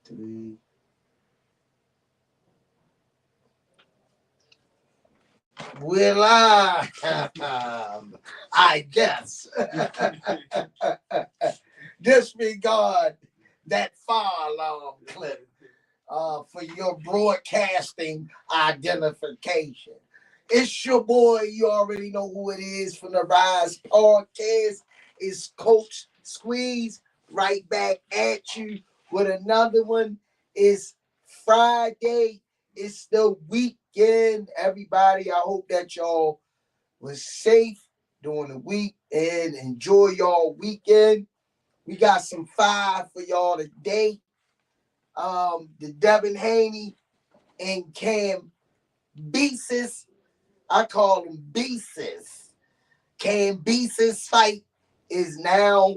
3. Will I guess. Disregard that fire alarm clip for your broadcasting identification. It's your boy. You already know who it is from the Rise Podcast. It's Coach Squeeze right back at you with another one. It's Friday. It's the weekend. Everybody, I hope that y'all was safe during the week and enjoy y'all weekend. We got some fire for y'all today. The Devin Haney and Kambosos, I call them Beasts. Kambosos fight is now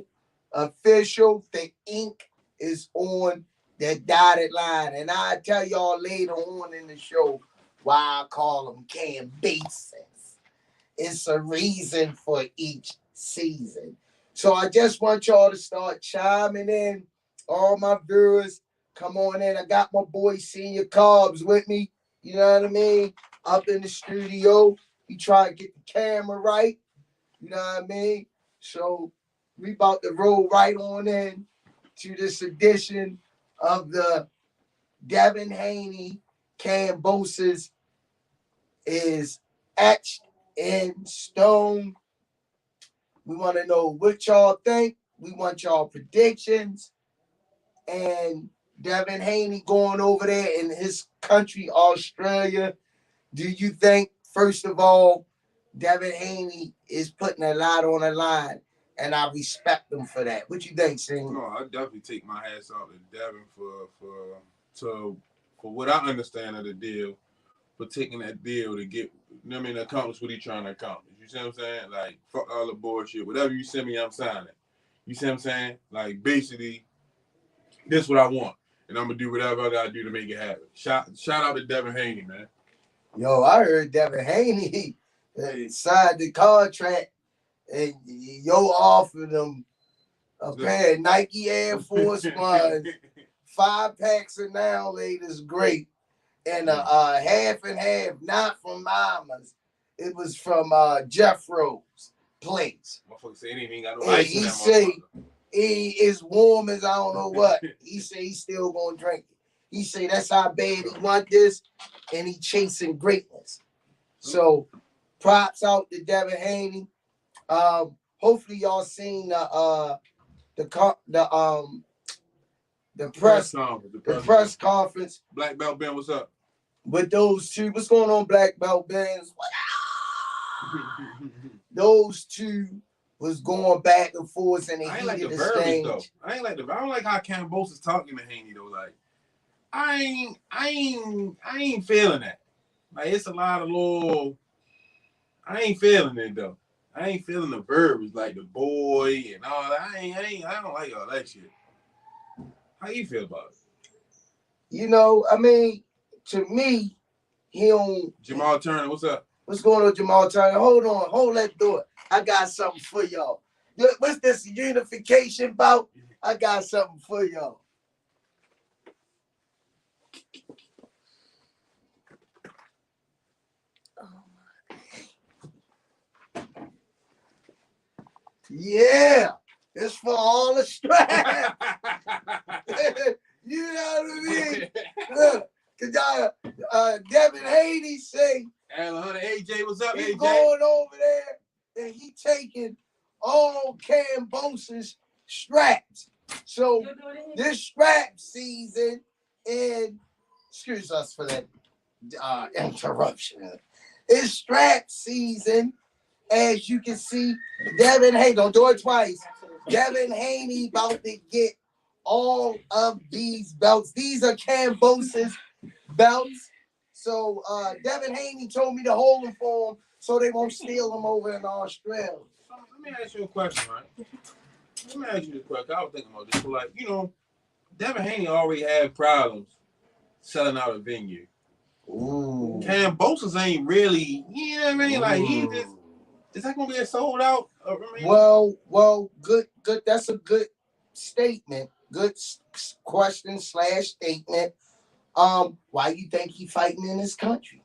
official. The ink is on the dotted line. And I'll tell y'all later on in the show why I call them Kambosos. It's a reason for each season. So I just want y'all to start chiming in. All my viewers, come on in. I got my boy Senior Cobbs with me. You know what I mean? Up in the studio. He try to get the camera right. You know what I mean? So we about to roll right on in to this edition of the Devin Haney Kambosos is etched in stone. We want to know what y'all think. We want y'all predictions. And Devin Haney going over there in his country, Australia. Do you think, first of all, Devin Haney is putting a lot on the line? And I respect him for that. What you think, Sing? No, I definitely take my hats off to Devin for what I understand of the deal, for taking that deal to get, you know what I mean, accomplish what he's trying to accomplish. You see what I'm saying? Like, fuck all the bullshit. Whatever you send me, I'm signing. You see what I'm saying? Like, basically, this is what I want. And I'm going to do whatever I got to do to make it happen. Shout out to Devin Haney, man. Yo, I heard Devin Haney signed the contract and yo offered him a pair of Nike Air Force Ones, 5-packs of Now Latest Great, and a half and half, not from Mama's. It was from Jeffro's place. Motherfucker say anything, got no ice in that say he is warm as I don't know what. He say he's still gonna drink it. He say that's how bad he want this, and he chasing greatness. So props out to Devin Haney. Hopefully y'all seen the press conference. Black Belt Ben, what's up? With those two, what's going on, Black Belt Benz? Those two was going back and forth and they heated the stage. Though. I don't like how Kambosos is talking to Haney though. Like, I ain't feeling that. Like, it's a lot of little. I ain't feeling it though. I ain't feeling the verbs like the boy and all that. I don't like all that shit. How you feel about it? You know, I mean, to me, he don't. Jamal Turner, what's up? What's going on, Jamal Turner? Hold that door. I got something for y'all. What's this unification about? I got something for y'all. Yeah, it's for all the straps. You know what I mean? Look, cause Devin Haney say, AJ, what's up, he's AJ? going over there and he taking all Kambosos straps. So this strap season, and excuse us for that interruption. It's strap season. As you can see, Devin Haney, don't do it twice. Devin Haney about to get all of these belts. These are Kambosos belts. So Devin Haney told me to hold them for him so they won't steal them over in Australia. Let me ask you a question, right? Let me ask you this question. I was thinking about this. Like, you know, Devin Haney already had problems selling out a venue. Ooh. Kambosos ain't really, you know what I mean? Like, he just, is that gonna be a sold out? Well, good. That's a good statement. good question / statement. Why you think he fighting in his country?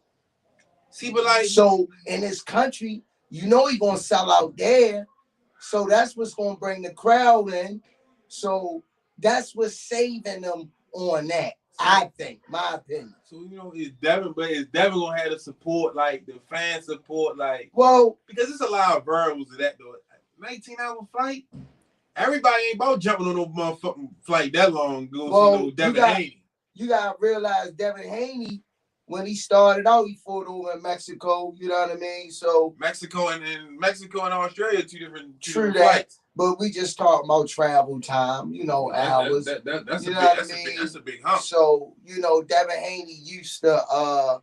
See, but like, so in his country, you know he gonna sell out there. So that's what's gonna bring the crowd in. So that's what's saving them on that. I think, my opinion. So you know, is Devin gonna have the support, like the fan support, like? Well, because there's a lot of variables to that though. 19-hour flight. Everybody ain't about jumping on no motherfucking flight that long. Go see no Devin Haney. You gotta realize Devin Haney, when he started out, he fought over in Mexico. You know what I mean? So Mexico and Australia, two different flights. But we just talking about travel time, you know, hours. That's a big hump. So, you know, Devin Haney used to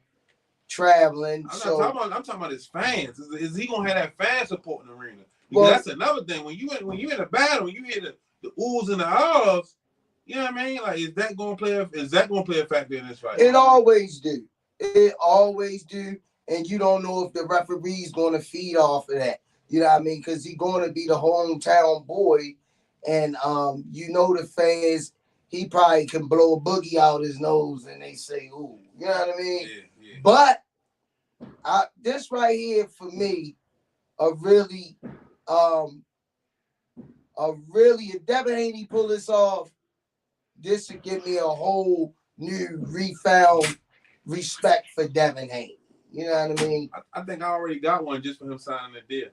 traveling. I'm talking about his fans. Is he gonna have that fan support in the arena? Because that's another thing. When you in a battle, when you hear the oohs and the ahs, you know what I mean? Like, is that gonna play a factor in this fight? It always do. It always do. And you don't know if the referee's gonna feed off of that. You know what I mean? Because he's gonna be the hometown boy, and you know the fans. He probably can blow a boogie out his nose, and they say, "Ooh," you know what I mean? Yeah. But this right here for me, if Devin Haney pull this off, this would give me a whole new refound respect for Devin Haney. You know what I mean? I think I already got one just for him signing the deal.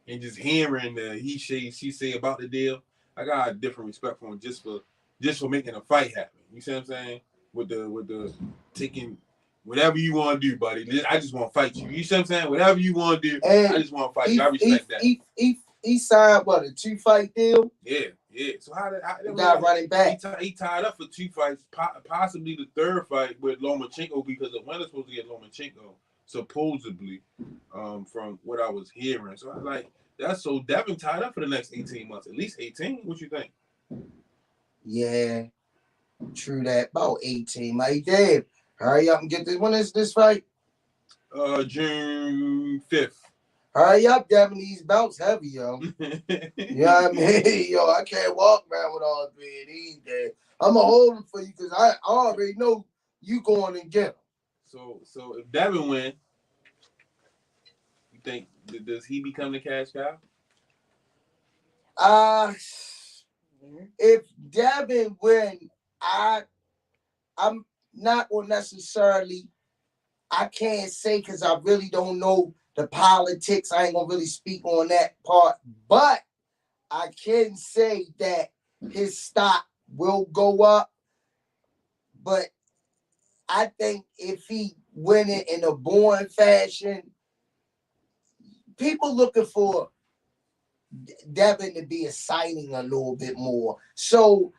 And just hearing the he say, she say about the deal, I got a different respect for him just for making a fight happen. You see what I'm saying? With the taking whatever you want to do, buddy. I just want to fight you. You see what I'm saying? Whatever you want to do, I just want to fight you. I respect that. He signed what, a 2-fight deal? Yeah. So how got running back? He tied up for 2 fights, possibly the 3rd fight with Lomachenko, because the winner's supposed to get Lomachenko, supposedly, from what I was hearing. So I like that's so Devin tied up for the next 18 months, at least 18. What you think? Yeah, true that. About 18. My dad, hurry up and get this. When is this fight? June 5th. Hurry up, Devin. These belts heavy, yo. You know what I mean? Yo, I can't walk around with all 3 of these days. I'm going to hold them for you because I already know you going and get them. So if Devin win, you think, does he become the cash cow? If Devin win, I'm not going to necessarily, I can't say because I really don't know the politics. I ain't gonna really speak on that part, but I can say that his stock will go up. But I think if he win it in a boring fashion, people looking for Devin to be exciting a little bit more. So,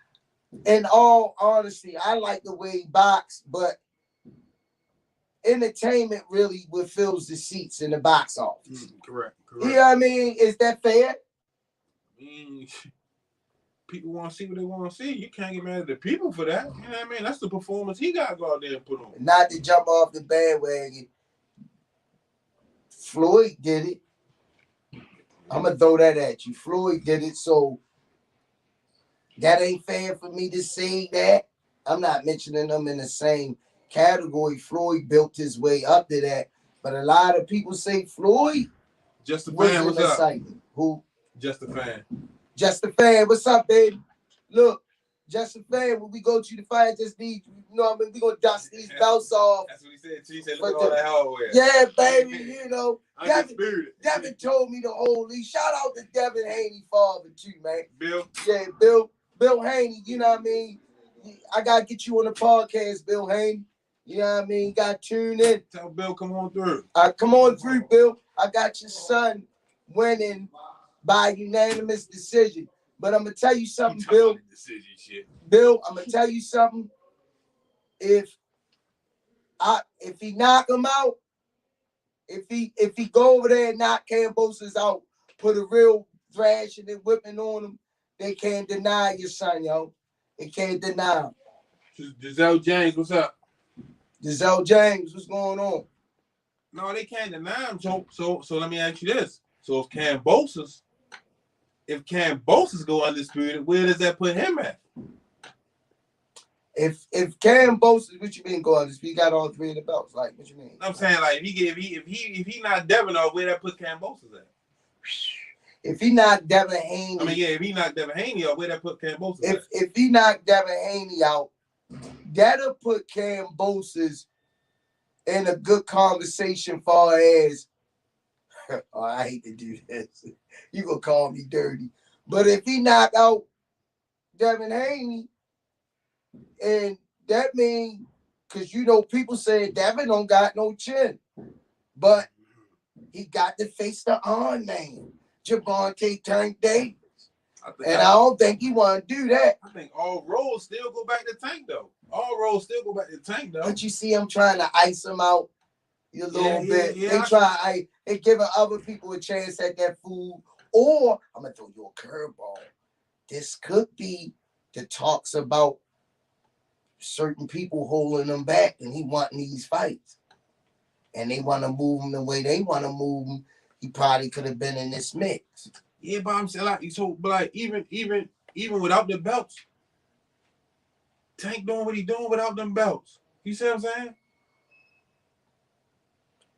in all honesty, I like the way he boxes, but entertainment really what fills the seats in the box office. Correct. You know what I mean? Is that fair? People want to see what they want to see. You can't get mad at the people for that. You know what I mean? That's the performance he got to go out there and put on. Not to jump off the bandwagon. Floyd did it. I'm going to throw that at you. Floyd did it, so that ain't fair for me to say that. I'm not mentioning them in the same category. Floyd built his way up to that, but a lot of people say Floyd Just a fan. What's up? Who? Just a fan. Just a fan. What's up, baby? Look, just a fan. When we go to the fight, just need, you know what I mean? We gonna dust these belts off. That's what he said. He said, look at all that hardware. Yeah, baby. You know, Devin told me to hold these. Shout out to Devin Haney father too, man. Bill. Yeah, Bill Haney. You know what I mean? I gotta get you on the podcast, Bill Haney. You know what I mean? Got tuned in. Tell Bill, come on through. Come on through, Bill. I got your son winning by unanimous decision. But I'm gonna tell you something, Bill. Bill, I'm gonna tell you something. If he knock him out, if he go over there and knock Kambosos out, put a real thrashing and whipping on him, they can't deny your son, yo. They can't deny him. Giselle James, what's up? Giselle James, what's going on? No, they can't deny him. So let me ask you this. So if Kambosos if Kambosos go undisputed, where does that put him at? If Kambosos, what you mean go undisputed? He got all three of the belts. Like, what you mean? I'm saying like if he not Devin off, where that put Kambosos at? If he knocked Devin Haney, if he knocked Devin Haney out, where that put Kambosos at? If he knocked Devin Haney out, that'll put Kambosos in a good conversation far as oh, I hate to do this. You gonna call me dirty. But if he knock out Devin Haney, and that means, because people say Devin don't got no chin. But he got to face the on man, Javante Tank Davis. I don't think he want to do that. I think all roads still go back to Tank, though. All roads still go back to Tank, though. But you see him trying to ice him out a little bit. Yeah, they giving other people a chance at that food. Or, I'm going to throw you a curveball. This could be the talks about certain people holding him back and he wanting these fights. And they want to move him the way they want to move him. He probably could have been in this mix. Yeah, but I'm saying even without the belts, Tank doing what he doing without them belts. You see what I'm saying?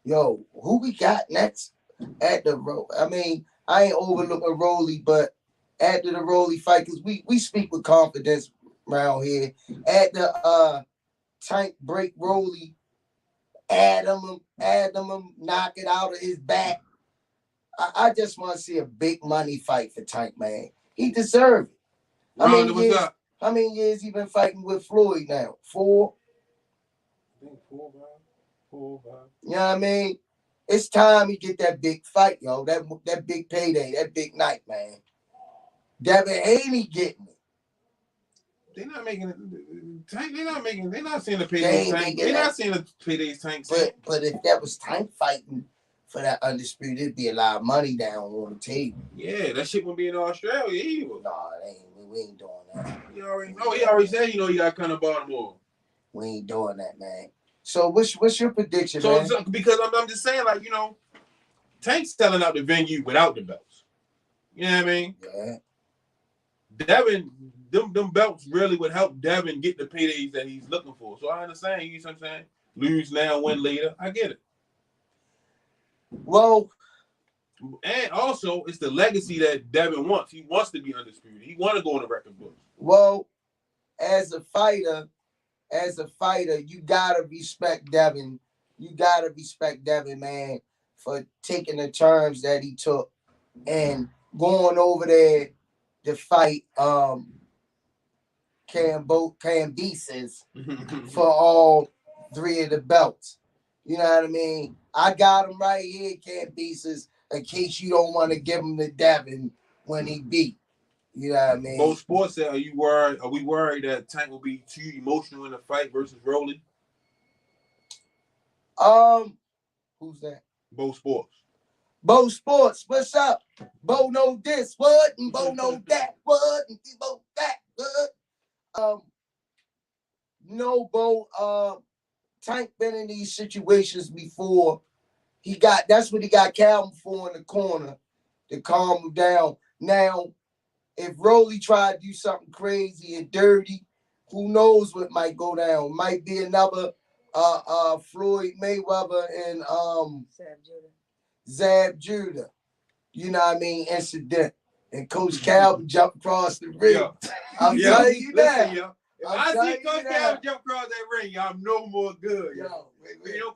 Yo, who we got next at the road? I mean, I ain't overlooking Rolly, but after the Rolly fight, because we speak with confidence around here. At the Tank break Rolly, Adam him, knock it out of his back. I just want to see a big money fight for Tank, man. He deserves it. How many years he been fighting with Floyd now? 4? I think 4, 5. You know what I mean? It's time he get that big fight, yo. That big payday, that big night, man. Devin Haney getting it. They're not making it. Tank. They're not seeing the paydays Tank. They're not seeing the paydays Tank. But if that was Tank fighting for that undisputed, it'd be a lot of money down on the table. Yeah, that shit would be in Australia either. Nah, we ain't doing that. He already said, he got to come to Baltimore. We ain't doing that, man. So what's your prediction, man? So because I'm just saying, like, Tank's selling out the venue without the belts. You know what I mean? Yeah. Devin, them belts really would help Devin get the paydays that he's looking for. So I understand, you know what I'm saying? Lose now, win later. I get it. Well, and also it's the legacy that Devin wants. He wants to be undisputed. He wants to go on the record books. Well, as a fighter, you gotta respect Devin. You gotta respect Devin, man, for taking the terms that he took and going over there to fight Kambosos for all 3 of the belts. You know what I mean? I got him right here, Kambosos, in case you don't want to give him to Devin when he beat. You know what I mean? Both sports said, are we worried that Tank will be too emotional in the fight versus Rolly? Who's that? Both sports. Bo Sports, what's up? Bo know this, what? And Bo know that, what? And Bo that, what? No, Bo, Tank been in these situations before. That's what he got Calvin for in the corner to calm him down. Now, if Rolly tried to do something crazy and dirty, who knows what might go down? Might be another Floyd Mayweather and Zab Judah. You know what I mean? Incident. And Coach Calvin jumped across the ring. I'm telling you that. If I see Coach Calvin jump across that ring, I'm no more good.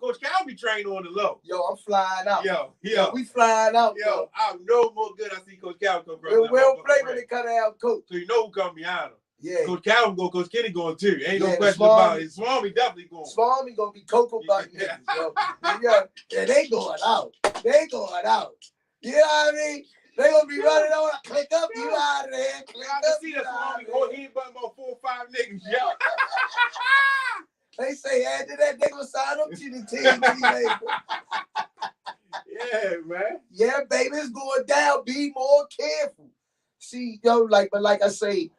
Coach Calvin be trained on the low. I'm flying out. We flying out. I'm no more good. I see Coach Calvin come across. We don't play when they cut out, Coach. So you know who come behind him. Yeah. Coach Calvin going, Coach Kenny going too. Ain't no question about it. Swami definitely going. Swami going to be Cocoa Butter niggas, yo. Yeah, they going out. You know what I mean? They gonna be running on. Click up, you out of there. I can see that Swami going. He ain't but about 4 or 5 niggas, yo. They say after that they gonna sign up to the team. Yeah, man. Yeah, baby, it's going down. Be more careful. See, like I say,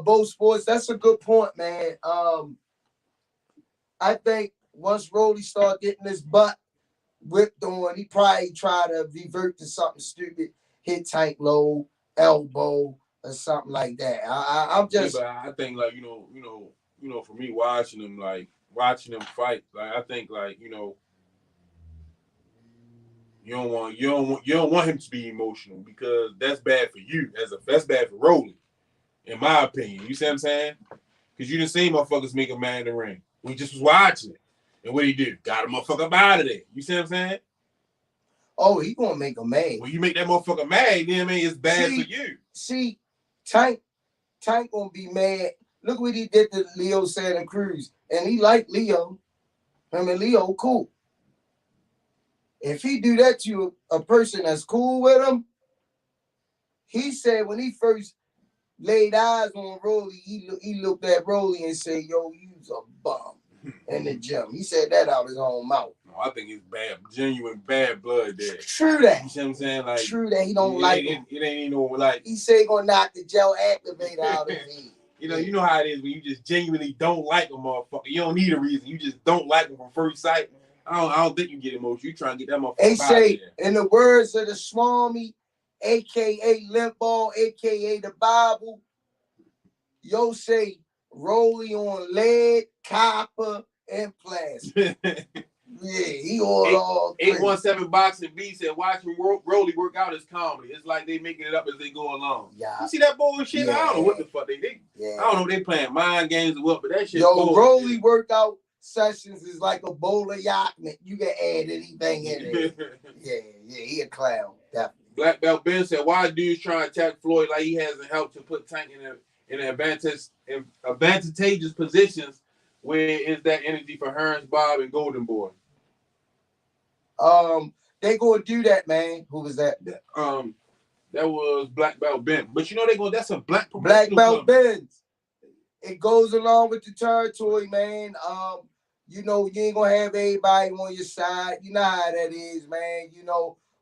both sports. That's a good point, man. I think once Rolly start getting his butt whipped on, he probably try to revert to something stupid. Hit Tank low elbow or something like that. I'm just. Yeah, but I think like for me watching them fight, like I think like you don't want him to be emotional because that's bad for you that's bad for Rolly, in my opinion. You see what I'm saying? Because you didn't see motherfuckers make a man in the ring. We just was watching it. And what he do? Got a motherfucker up out of there. You see what I'm saying? Oh, he gonna make a mad. When you make that motherfucker mad, then I mean it's bad for you. See, Tank gonna be mad. Look what he did to Leo Santa Cruz. And he liked Leo. I mean, Leo cool. If he do that to a person that's cool with him, he said when he first laid eyes on Rolly, he looked at Rolly and said, "Yo, you's a bum." In the gym, he said that out his own mouth. No, I think it's bad, genuine bad blood there. True that. You see what I'm saying? Like, true that he don't like him. It ain't even no like. He said he gonna knock the gel activator out of his head. You know how it is when you just genuinely don't like a motherfucker. You don't need a reason. You just don't like him from first sight. I don't think you get emotional. You trying to get that motherfucker. They say, in the words of the Swami, aka Limp Ball, aka the Bible, yo say Rolly on lead, copper, and plastic. Yeah, he all 817 Boxing B said watching Rolly work out is comedy. It's like they making it up as they go along. Yeah. You see that bullshit? Yeah. I don't know what the fuck they yeah. I don't know if they playing mind games or what, but that shit. Yo, Rolly workout sessions is like a bowl of yacht. You can add anything in there. yeah, he a clown. Definitely. Black Belt Ben said, why dudes trying to attack Floyd like he hasn't helped to put Tank in advantageous positions? Where is that energy for Hearns, Bob, and Golden Boy? They gonna do that, man. Who was that? That was Black Belt Ben. But that's a black Belt Benz. It goes along with the territory, man. You ain't gonna have everybody on your side. You know how that is, man.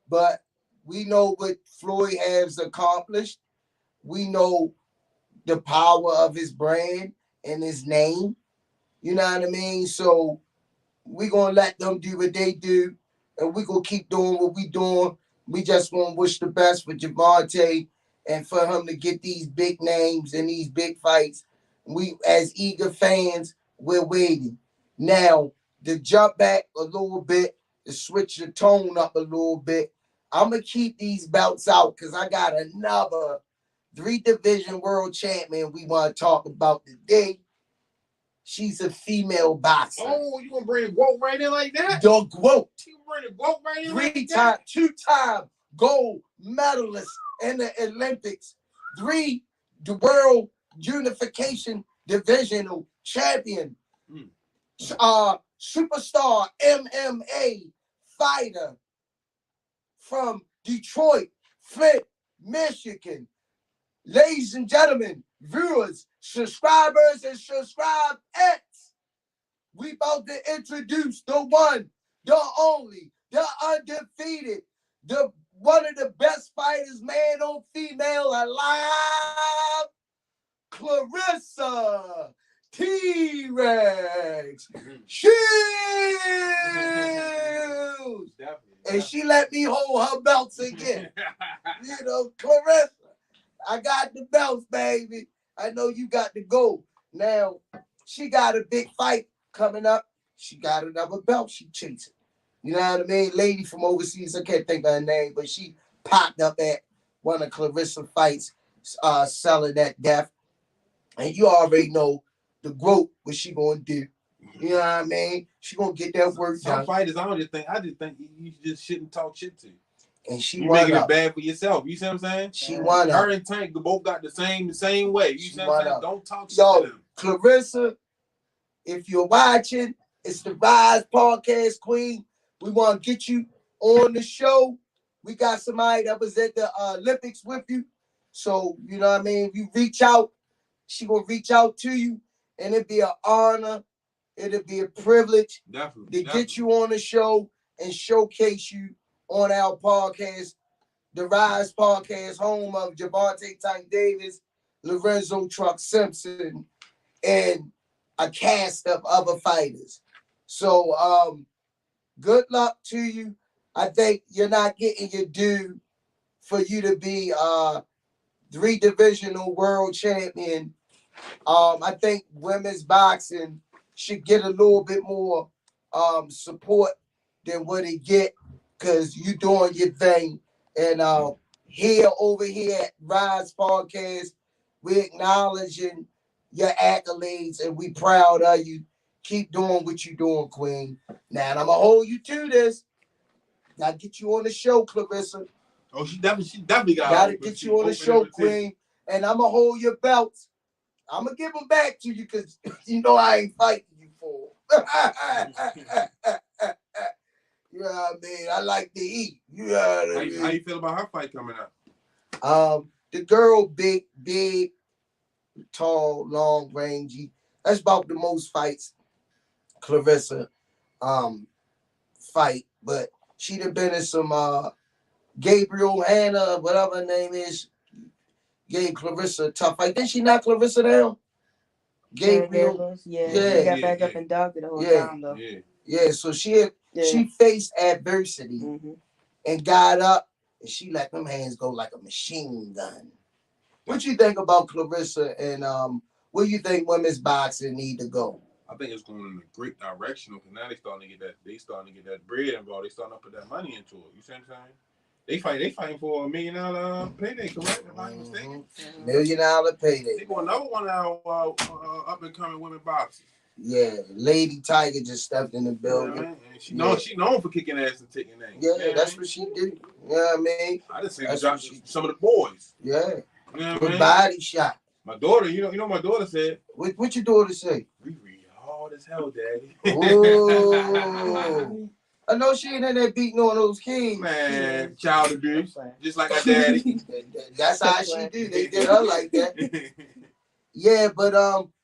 But we know what Floyd has accomplished. We know the power of his brand and his name. You know what I mean? So we gonna let them do what they do, and we gonna keep doing what we doing. We just gonna wish the best for Javante and for him to get these big names and these big fights. We, as eager fans, we're waiting. Now, to jump back a little bit, to switch the tone up a little bit, I'm gonna keep these belts out because I got another 3-division world champion we want to talk about today. She's a female boxer. Oh, you gonna bring the GWOAT right in like that? The GWOAT. You bring the GWOAT right in like that? 2-time gold medalist in the Olympics. 3 the world unification divisional champion. Superstar MMA fighter from Detroit, Flint, Michigan. Ladies and gentlemen, viewers, subscribers, and subscribe X. We about to introduce the one, the only, the undefeated, the one of the best fighters, man on female alive, Claressa T-Rex Shields. And she let me hold her belts again. Claressa, I got the belts, baby. I know you got to go. Now, she got a big fight coming up. She got another belt she chasing. You know what I mean? Lady from overseas, I can't think of her name, but she popped up at one of Claressa fights, selling that death. And you already know the GWOAT, what she gonna do. You know what I mean? She gonna get that work done. Some fighters, I just think you just shouldn't talk shit to. And you making it bad for yourself. You see what I'm saying? She won. Her and Tank both got the same way. You see what I'm saying? Don't talk shit to them. Claressa, if you're watching, it's the Rise Podcast Queen. We want to get you on the show. We got somebody that was at the Olympics with you. So, you know what I mean? If you reach out, she going to reach out to you. And it'd be an honor. It'll be a privilege to get you on the show and showcase you on our podcast, the Rise Podcast, home of Javante Tank Davis, Lorenzo Truck Simpson, and a cast of other fighters. So, good luck to you. I think you're not getting your due for you to be 3-divisional world champion. I think women's boxing should get a little bit more support than what it get, because you doing your thing. And here over here at Rise Podcast, we acknowledging your accolades and we proud of you. Keep doing what you doing, Queen. Now, and I'm gonna hold you to this. Gotta get you on the show, Claressa. Oh, she definitely gotta get you on the show, Queen. And I'm gonna hold your belts. I'm gonna give them back to you because you know I ain't fighting you for. You know what I mean? I like to eat. You know what I mean? How you feel about her fight coming up? The girl, big, tall, long, rangy. That's about the most fights Claressa fight. But she'd have been in some Gabriel Hannah, whatever her name is, gave Claressa a tough fight. Did she knock Claressa down? Gabriel. Yeah. She got back up and dogged it the whole time though. Yeah, so she faced adversity and got up, and she let them hands go like a machine gun. What you think about Claressa, and where you think women's boxing need to go? I think it's going in a great direction because now they starting to get that bread involved. They starting to put that money into it. You see what I'm saying? They fighting for $1 million payday, correct? If I'm not mistaken. $1 million payday. They got another one of our up and coming women boxers. Yeah, Lady Tiger just stepped in the building. Yeah, she known for kicking ass and taking names. Yeah, that's what she do. You know what I mean? I just seen some of the boys. Yeah. You know With body shot. My daughter, you know my daughter said. What your daughter say? Riri, hard as hell, daddy. Oh. I know she ain't in there beating on those kids. Man, child abuse. Just like her daddy. That's how she do. They did her like that. Yeah, but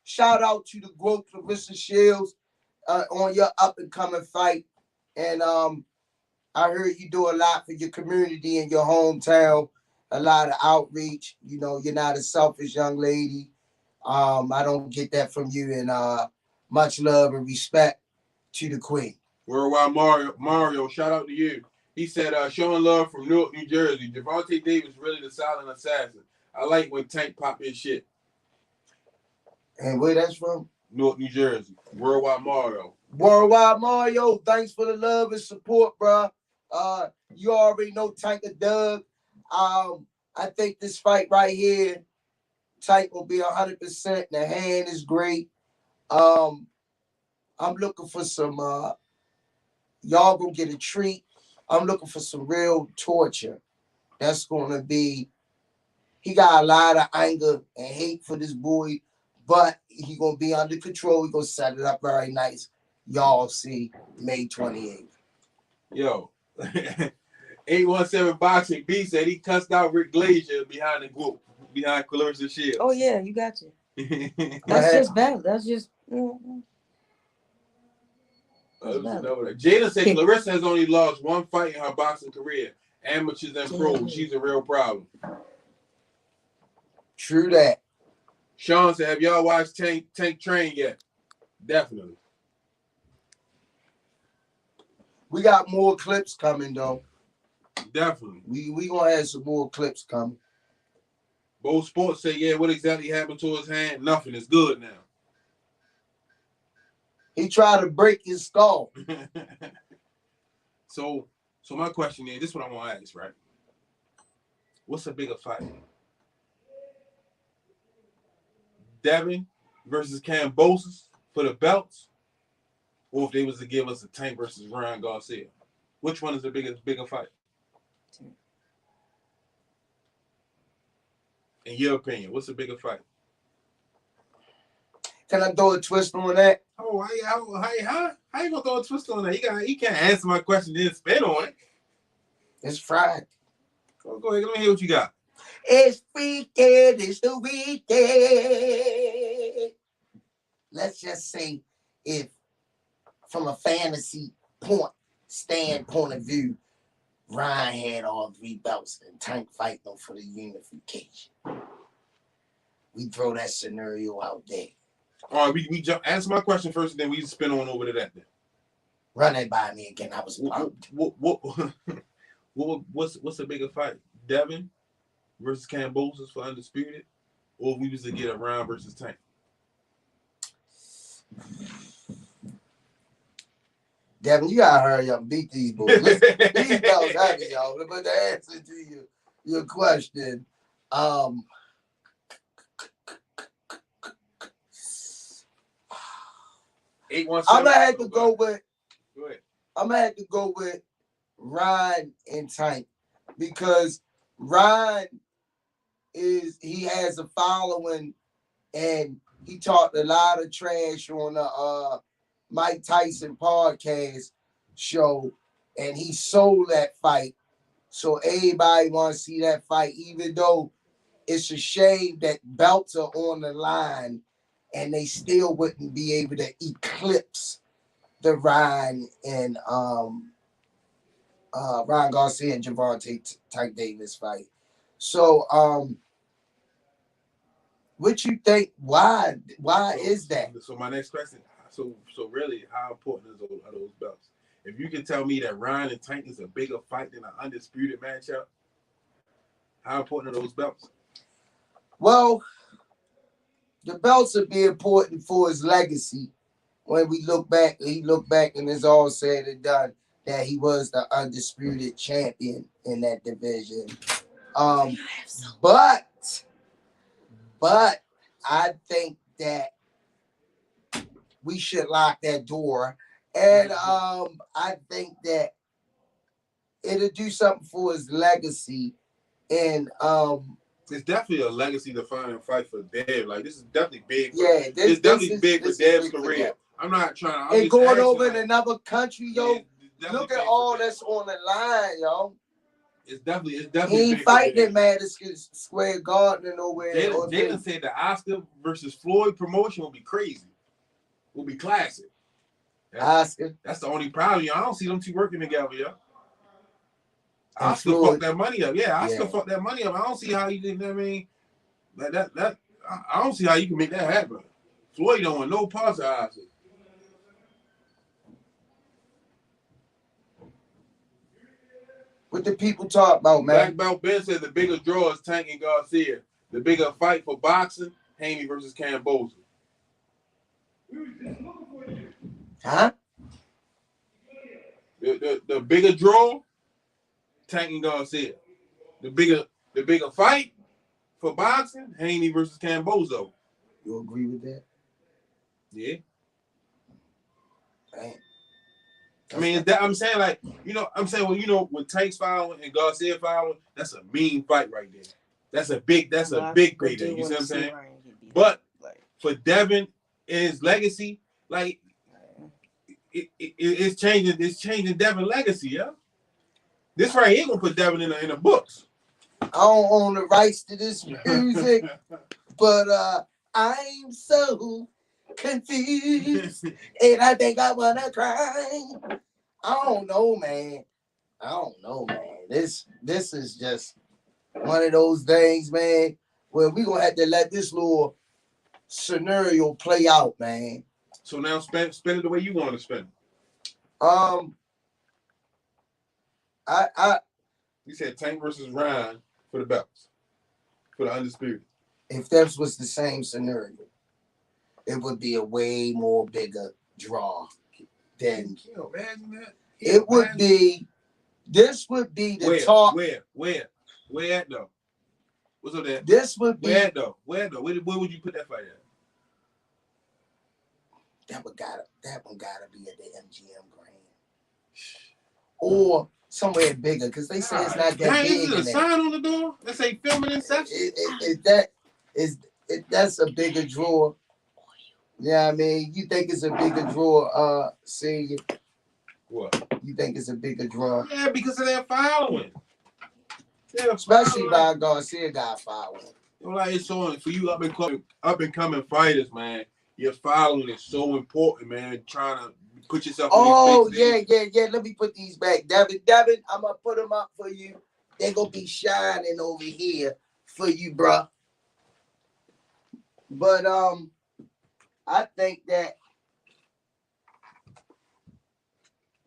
shout out to the GOAT, Claressa Shields, on your up and coming fight. And I heard you do a lot for your community in your hometown, a lot of outreach. You know, you're not a selfish young lady. I don't get that from you. And much love and respect to the Queen. Worldwide Mario, shout out to you. He said, showing love from Newark, New Jersey. Devontae Davis really the silent assassin. I like when Tank pop his shit. And where that's from? Newark, New Jersey. Worldwide Mario. Worldwide Mario, thanks for the love and support, bro. You already know Tank or Doug. I think this fight right here, Tank will be 100%. The hand is great. I'm looking for some, y'all gonna get a treat. I'm looking for some real torture. That's gonna be, he got a lot of anger and hate for this boy, but he gonna be under control. He gonna set it up very nice. Y'all see May 28th. Yo, 817 Boxing B said he cussed out Rick Glazier behind the group, behind Claressa Shields. Oh yeah, you got to. That's just valid. That's just. Jada said Claressa has only lost one fight in her boxing career. Amateurs and pros. She's a real problem. True that. Sean said, have y'all watched Tank Train yet? Definitely. We got more clips coming though. Definitely. We gonna have some more clips coming. Bo Sports say, yeah, what exactly happened to his hand? Nothing. It's good now. He tried to break his skull. So my question is, this is what I want to ask, right? What's a bigger fight? Devin versus Kambosos for the belts? Or if they was to give us a Tank versus Ryan Garcia? Which one is the bigger fight? In your opinion, what's the bigger fight? Can I throw a twist on that? Oh, how you gonna throw a twist on that? You can't answer my question and then spin on it. It's Friday. Oh, go ahead, let me hear what you got. It's weekend, it's the weekend. Let's just say, if from a fantasy standpoint of view, Ryan had all 3 belts and Tank fighting them for the unification. We throw that scenario out there. All right, we jump. Answer my question first, and then we spin on over to that. Then run that by me again. I was pumped. What's a bigger fight, Devin versus Kambosos for undisputed, or if we was to get a Ryan versus Tank? Devin, you gotta hurry up and beat these boys. Listen, these belts heavy, y'all. But the answer to your question, I'm gonna have to go with. I'm gonna have to go with Ryan and Tank because Ryan he has a following and he talked a lot of trash on the Mike Tyson podcast show, and he sold that fight. So everybody want to see that fight, even though it's a shame that belts are on the line and they still wouldn't be able to eclipse the Ryan and Ryan Garcia and Gervonta Tank Davis fight. So what you think? Why is that? So my next question. So really, how important are those belts? If you can tell me that Ryan and Tank is a bigger fight than an undisputed matchup, how important are those belts? Well, the belts would be important for his legacy. When we look back, he looked back and it's all said and done that he was the undisputed champion in that division. But I think that we should lock that door. And I think that it'll do something for his legacy. And it's definitely a legacy-defining fight for Dev. Like, this is definitely big. Yeah, it's definitely big for Dev's career. I'm not trying to. And going over in another country, yo. Look at all that's on the line, yo. It's definitely. He ain't fighting in Madison Square Garden or nowhere. Jalen said the Oscar versus Floyd promotion will be crazy. Will be classic. Oscar. That's the only problem, yo. I don't see them two working together, yo. Oscar fucked that money up. Yeah, Oscar fucked that money up. I don't see how you didn't. I mean, that I don't see how you can make that happen. Floyd don't want no parts of Oscar. What the people talk about, man? Black Belt Ben said the bigger draw is Tank and Garcia. The bigger fight for boxing, Haney versus Kambosos. Huh? The bigger draw, Tank and Garcia. The bigger fight for boxing, Haney versus Kambosos. You agree with that? Yeah. Damn. I mean, that, I'm saying, like, well, with Tank's following and Garcia following, that's a mean fight right there. That's a big payday. You see what I'm saying? But for Devin and his legacy, like, it's changing Devin's legacy, yeah. This right here gonna put Devin in the books. I don't own the rights to this music, but I'm so confused, and I think I wanna cry. I don't know, man. This is just one of those things, man, where we gonna have to let this little scenario play out, man. So now spend it the way you want to spend it. You said Tank versus Ryan for the belts, for the undisputed. If that was the same scenario, it would be a way more bigger draw than. Can you imagine that? It would be. This would be the top. Where at though? What's up there? This would be. Where though? Where would you put that fight at? That one gotta be at the MGM Grand. Or somewhere bigger, because they say it's not that big. Is it a sign on the door that say filming in section? That's a bigger draw. Yeah, I mean, you think it's a bigger draw, see? What? You think it's a bigger draw? Yeah, because of their following. Especially by Garcia got following. Like, it's so for you up and coming fighters, man. Your following is so important, man. Trying to put yourself. Oh yeah. Let me put these back, Devin. I'm gonna put them up for you. They're gonna be shining over here for you, bruh. But I think that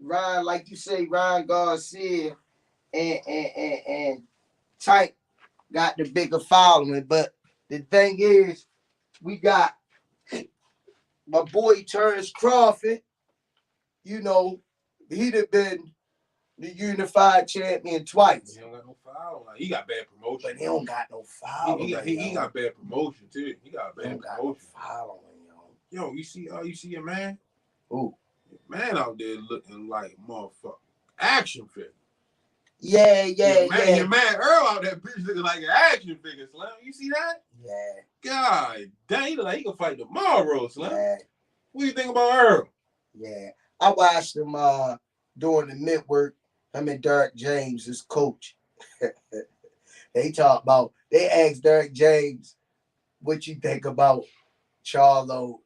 Ryan, like you say, Ryan Garcia and Tank got the bigger following. But the thing is, we got my boy Terrence Crawford. You know, he'd have been the unified champion twice. He don't got no foul. Like, he got bad promotion. But he don't got no following. He got bad promotion too. He got bad promotion. No following, yo. You see your man? Who? Your man out there looking like motherfucker action figure. Yeah. Your man Earl out there bitch looking like an action figure, Slim. You see that? Yeah. God damn, he look like he can fight tomorrow, Slim. Yeah. What do you think about Earl? Yeah. I watched him doing the midwork. Him and Derek James, his coach. They asked Derek James, what you think about Charlo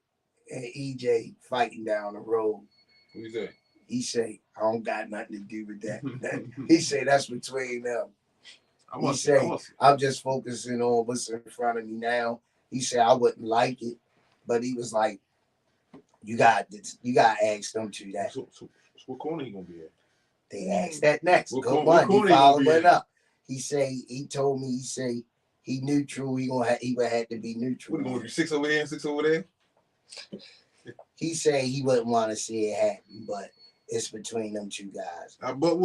and EJ fighting down the road. What you say? He say, I don't got nothing to do with that. He say that's between them. I'm just focusing on what's in front of me now. He said I wouldn't like it, but he was like, you got ask them to that. So what corner he gonna be at? They asked that next. What Good corner one. He followed it up. He told me, he neutral. He would have to be neutral. What, going to be 6 over there and 6 over there? He said he wouldn't want to see it happen, but it's between them two guys.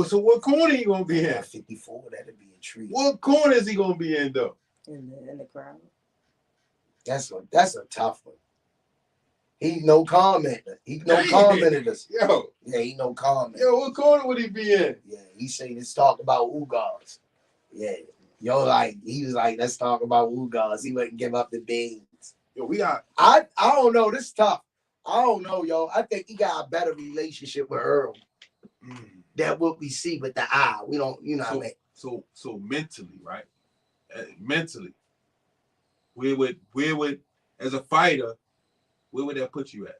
So what corner he gonna be in? 54, that'd be a treat. What corner is he gonna be in though? In the crowd. That's a tough one. He no commenter. He no commenters. Yo. Yeah, he no comment. Yo, what corner would he be in? Yeah, he say let's talk about Ugas. Yeah. He was like, let's talk about Ugas. He wouldn't give up the beans. Yo, we got I don't know. This is tough. I don't know, yo. I think he got a better relationship with Earl than what we see with the eye. We don't, what I mean? So mentally, right? Mentally, where would as a fighter, where would that put you at?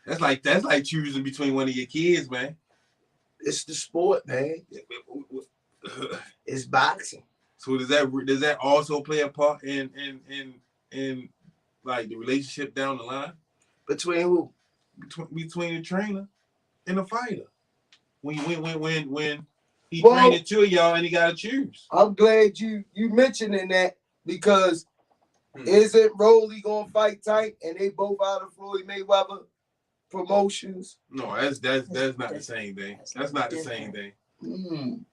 That's like choosing between one of your kids, man. It's the sport, man. It's boxing. So does that also play a part in like the relationship down the line? Between who? Between the trainer and the fighter. When he trained two of y'all and he got to choose. I'm glad you mentioning that because isn't Rolly gonna fight Tank and they both out of Floyd Mayweather promotions? No, that's not the same thing. That's not the same thing.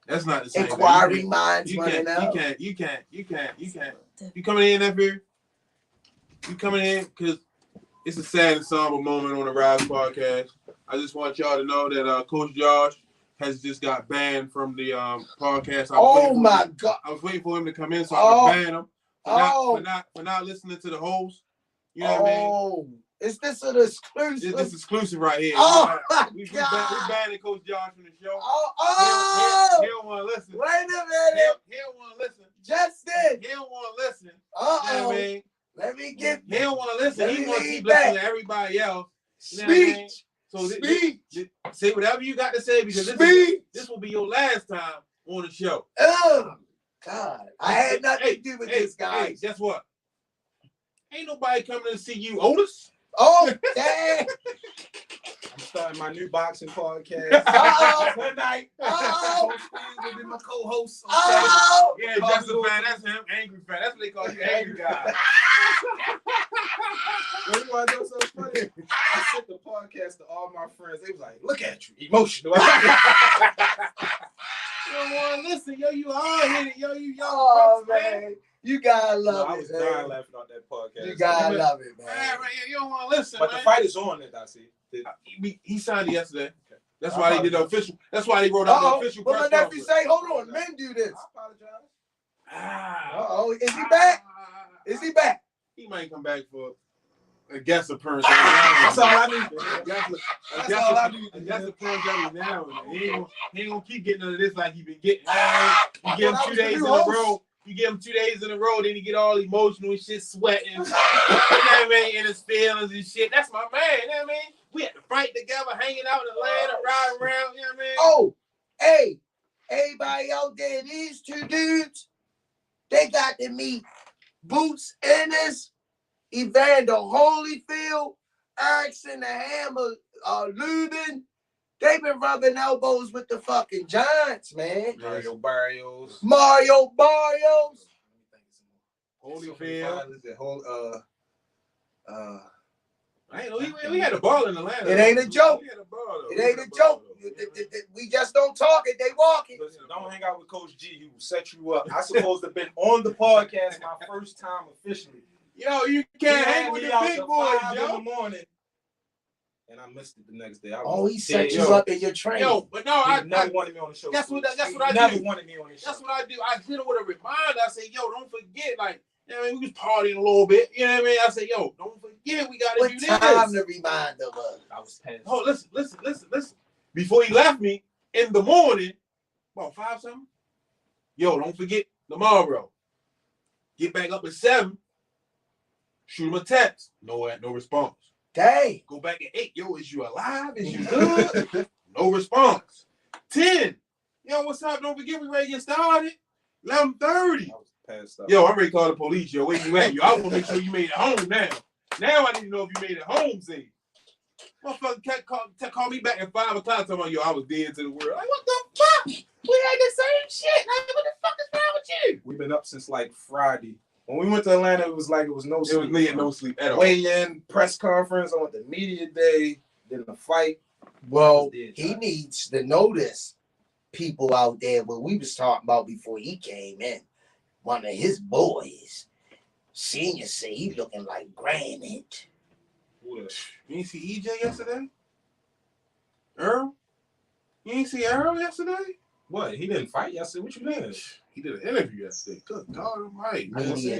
That's not the same. Inquiry minds running out. You can't. You coming in up here? You coming in because it's a sad and somber moment on the Rise podcast. I just want y'all to know that Coach Josh has just got banned from the podcast. Oh my God! I was waiting for him to come in so I could ban him for not listening to the host. You know what I mean? Oh, is this an exclusive? This exclusive right here. Oh my we God! We banning Coach Josh from the show. He don't want to listen. Wait a minute. He don't want to listen. Justin. He don't want to listen. You know what I mean? Let me get. He don't want to listen. He want to keep listening to everybody else. You know what I mean? So say whatever you got to say because this will be your last time on the show. Oh God, I had nothing to do with this, guy. Hey, guess what? Ain't nobody coming to see you, Otis. Oh, dang. I'm starting my new boxing podcast. Tonight. Will be my co-host. Yeah, Justin fan, that's him. Angry fan. That's what they call you, angry guy. You know, I know so funny. I sent the podcast to all my friends. They was like, "Look at you, emotional." You don't want to listen, yo. You all hit it, yo. You young. Oh man. You gotta love it. I was dying laughing on that podcast. You gotta love it, man. Right, you don't want to listen, but man. the fight is on it, I see. He signed it yesterday. Okay. That's why they did the official. That's why they wrote out the official press conference. But my nephew say, hold on, men do this. I Is apologize. he back? Is he back? He might come back for a guest appearance. That's all I need. A guest appearance every now and then. He ain't gonna keep getting none of this like he been getting. You give him 2 days in a row. You give him 2 days in a row, then he get all emotional and shit, sweating. You know what I mean? In his feelings and shit. That's my man. You know what I mean? We had to fight together, hanging out in Atlanta, riding around. You know what I mean? Oh, hey, everybody out there, these two dudes, they got to meet Boots Ennis, Evander Holyfield, Erickson the Hammer, Lubin, They've been rubbing elbows with the fucking Giants, man. Mario Barrios. Mario Barrios. Holyfield. The whole I ain't know we had a ball in Atlanta. It ain't a joke. We had a ball, though. It ain't a joke. We just don't talk it. They walk it. Listen, don't hang out with Coach G. He will set you up. I supposed to have been on the podcast my first time officially. Yo, you can't hang with the big boys, yo. In the morning. And I missed it the next day. He set you up in your train. Yo, but no, I never wanted me on the show. That's what I do. Never wanted me on the show. That's what I do. I did it with a reminder. I say, yo, don't forget, like, you know what I mean? We was partying a little bit. You know what I mean? I say, yo, don't forget, we gotta do this. What time the reminder was? I was pissed. Oh, listen. Before he left me in the morning, about 5 something. Yo, don't forget tomorrow. Get back up at 7. Shoot him a text. No response. Dang. Go back at 8. Yo, is you alive? Is you good? No response. 10. Yo, what's up? Don't forget we ready to get started. 11:30. Yo, I'm ready to call the police. Yo, where you at? Yo, I want to make sure you made it home now. Now I need to know if you made it home safe. Motherfucker call me back at 5 o'clock talking about, yo, I was dead to the world. Like, what the fuck? We had the same shit. Like, what the fuck is wrong with you? We've been up since like Friday. When we went to Atlanta, it was no sleep. It was me and no sleep at all. Weigh-in, press conference, I went to media day, then the fight. Well, he needs to notice people out there what we was talking about before he came in. One of his boys, Senior, say he looking like granite. You ain't see EJ yesterday? Earl? You ain't see Earl yesterday? What? He didn't fight yesterday? What you mean? He did an interview yesterday. Good God Almighty.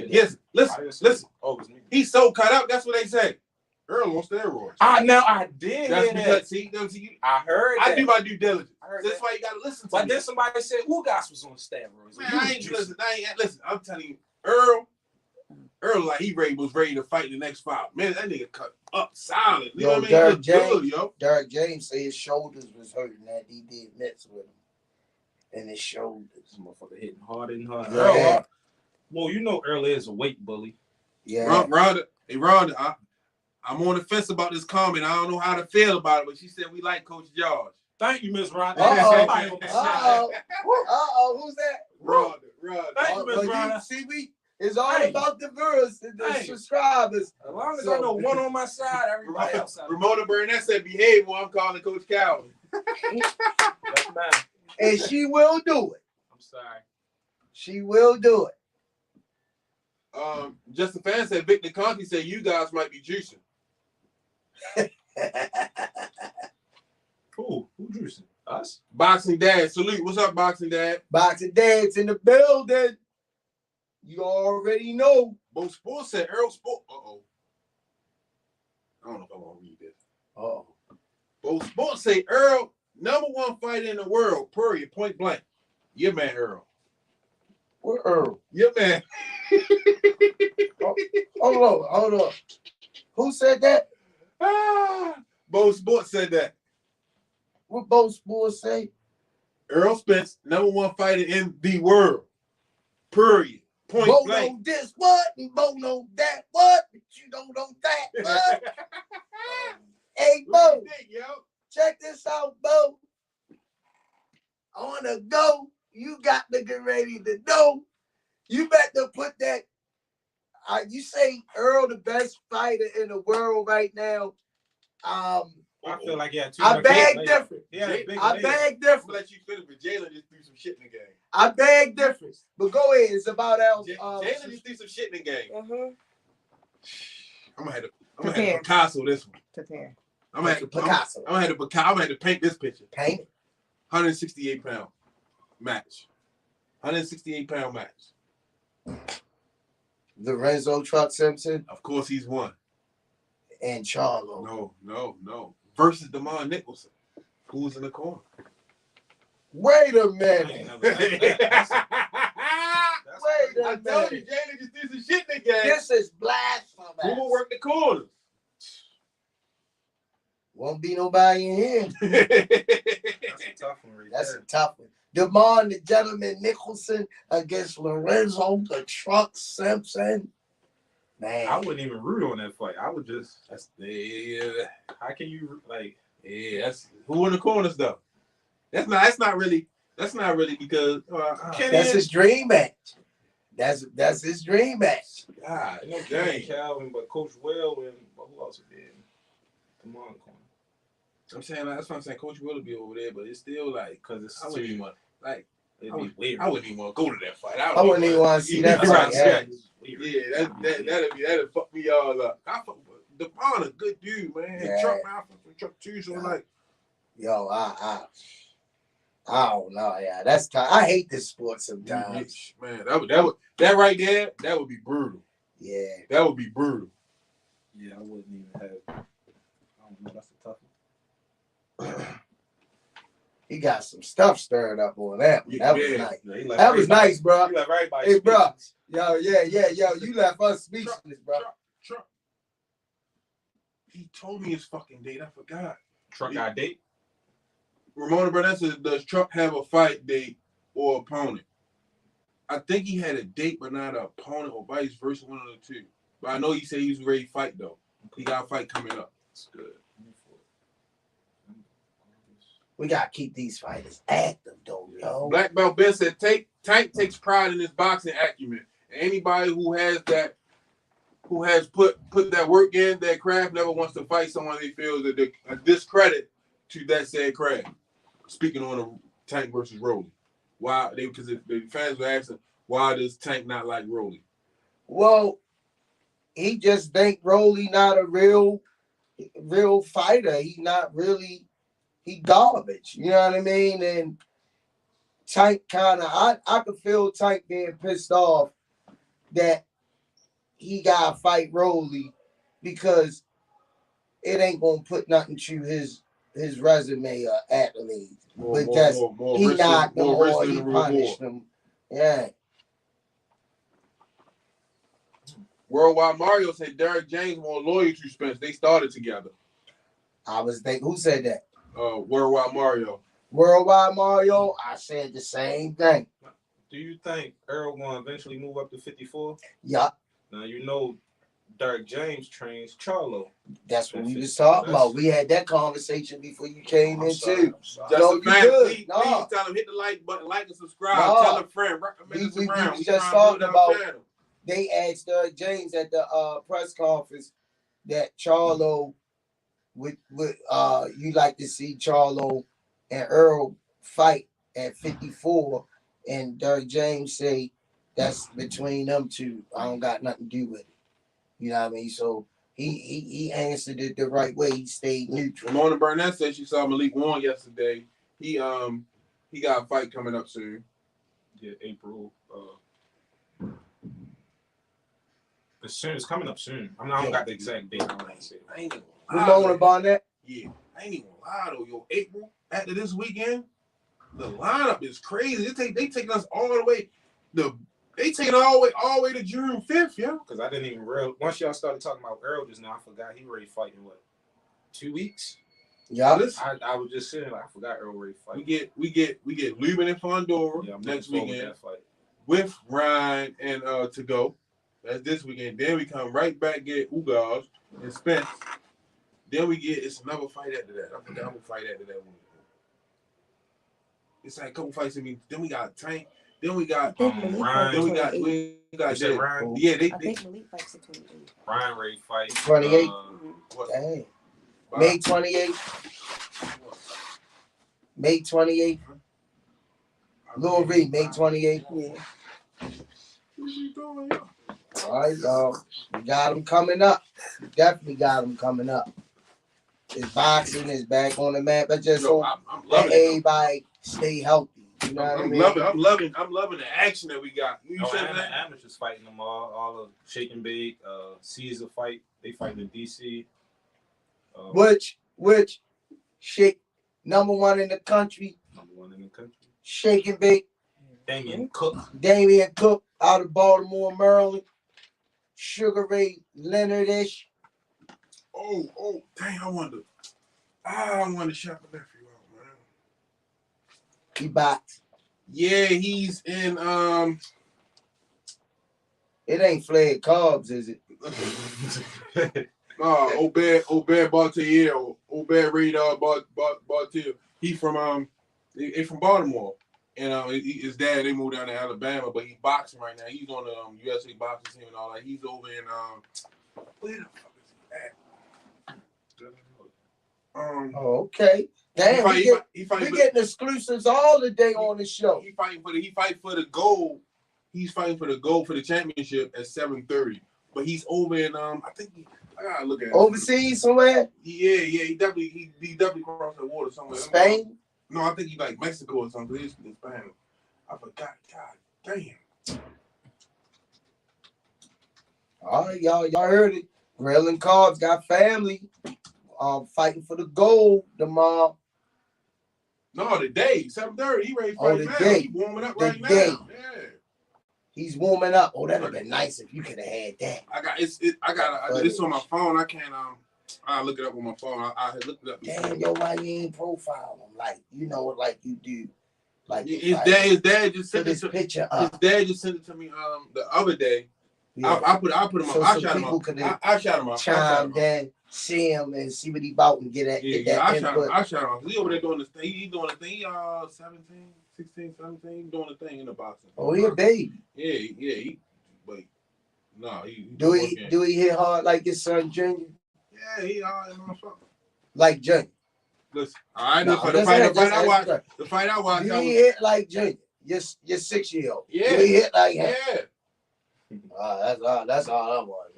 Yes, listen. Oh, he's so cut up. That's what they say. Earl on steroids. I did. That's because I heard. I do my due diligence. That's why you gotta listen to but me. then somebody said Ugas was on steroids. Man, I ain't listen. I'm telling you, Earl, like he was ready to fight the next 5 minutes. That nigga cut up solid. You know what I mean? Derek James said his shoulders was hurting that he did mess with him. And his shoulders. This motherfucker hitting harder and harder. Yeah. Well, you know Earl is a weight bully. Yeah. Rhonda, I'm on the fence about this comment. I don't know how to feel about it, but she said we like Coach George. Thank you, Miss Rhonda. Who's that? Rhonda. Thank you, Miss Rhonda. See, it's all about the viewers and the subscribers. As long as I know one on my side, everybody else. Ramona Burnett said behave while I'm calling Coach Calvin. That's mine. And she will do it. I'm sorry. She will do it. Just a fan said Victor Conti said you guys might be juicing. Who juicing? Us? Boxing Dad. Salute. What's up, Boxing Dad? Boxing Dad's in the building. You already know. Bo Sports said Earl Sport. Uh-oh. I don't know if I want to read this. Oh. Bo Sports say Earl, #1 fighter in the world, period, point blank. Your man, Earl. Where Earl? Your man. Hold on. Who said that? Bo Sports said that. What Bo Sports say? Earl Spence, #1 fighter in the world, period. Point Bo blank. know this what and Bo know that what, but you don't know that what. Hey Bo, check this out, Bo. On the go, you got to get ready to know. You better put that. You say Earl the best fighter in the world right now. I feel like I beg different. I beg different. Let you finish, but Jalen just threw some shit in the game. I beg different. But go ahead. It's about Jalen just threw some shit in the game. I'm gonna have to Picasso this one. Prepare. I'm gonna have to paint this picture. Paint it. 168-pound match. 168-pound match. Lorenzo Truck Simpson. Of course, he's won. And Charlo. No. Versus Demond Nicholson. Who's in the corner? Wait a minute. I told you, Jalen just did some shit in the game. This is blasphemous. Who will work the corners? Won't be nobody in here. That's a tough one. That's a tough one. Demond the Gentleman Nicholson against Lorenzo the Truck Simpson. Man, I wouldn't even root on that fight. I would just. How can you like? Yeah, that's who in the corners though. That's not really because that's his dream match. That's his dream match. God, You know, dang. Calvin, but Coach Will and who else did? Come on, corner. I'm saying that's what I'm saying. Coach will be over there, but it's still like Because it's I wouldn't even want it'd be weird. I wouldn't even want to go to that fight. I wouldn't even want to see that fight. Yeah, that'd fuck me all up. I fuck Devon a good dude, man. Yeah. Truck Alpha from Truck 2, so like yo, I don't know. Yeah, that's tough. I hate this sport sometimes. Man, that right there, that would be brutal. Yeah, that would be brutal. Yeah, I wouldn't even have. I don't know. That's a tough one. he got some stuff stirred up on that one. That was nice. Yeah, that was nice, bro. He left everybody hey, bro. Yo, yo. You left us speechless, bro. Truck. He told me his fucking date. I forgot. Truck got a date? Ramona Burnett says, does Truck have a fight date or opponent? I think he had a date, but not an opponent or vice versa, one of the two. But I know he said he was ready to fight, though. He got a fight coming up. That's good. We got to keep these fighters active, though, yo. Black Belt Ben said, Tank takes pride in his boxing acumen. And anybody who has put that work in, that craft, never wants to fight someone they feel that they're a discredit to that said craft. Speaking on a Tank versus Rolly. Why? Because the fans were asking, why does Tank not like Rolly? Well, he just think Rolly not a real fighter. He not really, he garbage. You know what I mean? And Tank kind of, I could feel Tank being pissed off that he got to fight Rolly because it ain't going to put nothing to his resume or accolades. But that's, he knocked him or he punished him. Yeah. Worldwide Mario said Derek James more loyal to Spence. They started together. I was thinking, who said that? Worldwide Mario. Worldwide Mario, I said the same thing. Do you think Earl going to eventually move up to 54? Yeah. Now, you know Derek James trains Charlo. That's what we was talking about. We had that conversation before you came in, too. No, please tell him, hit the like button, like and subscribe. Tell a friend, recommend us around. We just talking about, they asked Derek James at the press conference that Charlo would you like to see Charlo and Earl fight at 54, and Derek James say that's between them two. I don't got nothing to do with it. You know what I mean? So he answered it the right way. He stayed neutral. Ramona Burnett said she saw Malik Warren yesterday. He got a fight coming up soon. Yeah, April. It's coming up soon. I don't got the exact date. Ramona Barnett? Yeah, I ain't even lie though. Yo, April after this weekend, the lineup is crazy. They taking us all the way. They taking it all the way to June 5th, yo. Because I didn't even realize. Once y'all started talking about Earl just now, I forgot he ready fighting what? 2 weeks? Yeah. I was just saying, I forgot Earl ready fight. We get Lubin and Fondora next weekend with Ryan and to go. That's this weekend. Then we come right back, get Ugas and Spence. Then it's another fight after that. I forgot who fight after that one. It's like a couple fights in me. Then we got Tank. Then we got Ryan. Then we got Ryan. Yeah, I think Malik fights the 28. Ryan ready fight 28. Dang. May 28. May 28. Lil Reed, May 28. Yeah. All right, y'all. We got them coming up. We definitely got them coming up. His boxing is back on the map. I just hope that everybody stay healthy. You know what I mean? I'm loving the action that we got. You said that? Amateurs fighting them all of Shake and Bake, Caesar fight. They fighting in DC. Which Shake #1 in the country. #1 in the country. Shake and Bake. Damian Cook out of Baltimore, Maryland. Sugar Ray Leonard-ish. Oh, dang! I wanted to shout the nephew out, man. He boxed. Yeah, he's in. It ain't Flair Cobbs, is it? Obed Bartier, Obed Radar Bartier. He from from Baltimore, and his dad they moved down to Alabama, but he boxing right now. He's on the USA boxing team and all that. He's over in where the fuck is he at? Okay. Damn, we getting exclusives all the day on the show. He fight for the gold. He's fighting for the gold for the championship at 7:30. But he's over in I think I gotta look at it. Overseas somewhere? Yeah, he definitely crossed the water somewhere. Spain? No, I think he like Mexico or something. He's in Spain. I forgot. God damn. All right, y'all heard it. Grilling Carbs got family. Fighting for the gold tomorrow. No, the day 7:30. He ready to fight now. He's warming up right now. Yeah. He's warming up. Oh, that'd have been nice if you could have had that. I got this on my phone. I can't I'll look it up on my phone. I look it up. Damn, yo, why you ain't profile him like like you do? Like his dad just sent this picture up. His dad just sent it to me the other day. Yeah. I put him so up. I shot him up. Chime then see him and see what he about and get that. I shot him up. He over there doing this thing. He doing the thing. 17, 16, 17. He doing the thing in the boxing. Oh, he a baby. Yeah. Do he hit hard like his son Junior? Yeah, he hard in my fuck. Like Junior. Listen, the fight I watched. Do he hit like Junior? Your 6-year-old. Yeah. Do he hit like him? Yeah. That's all I want.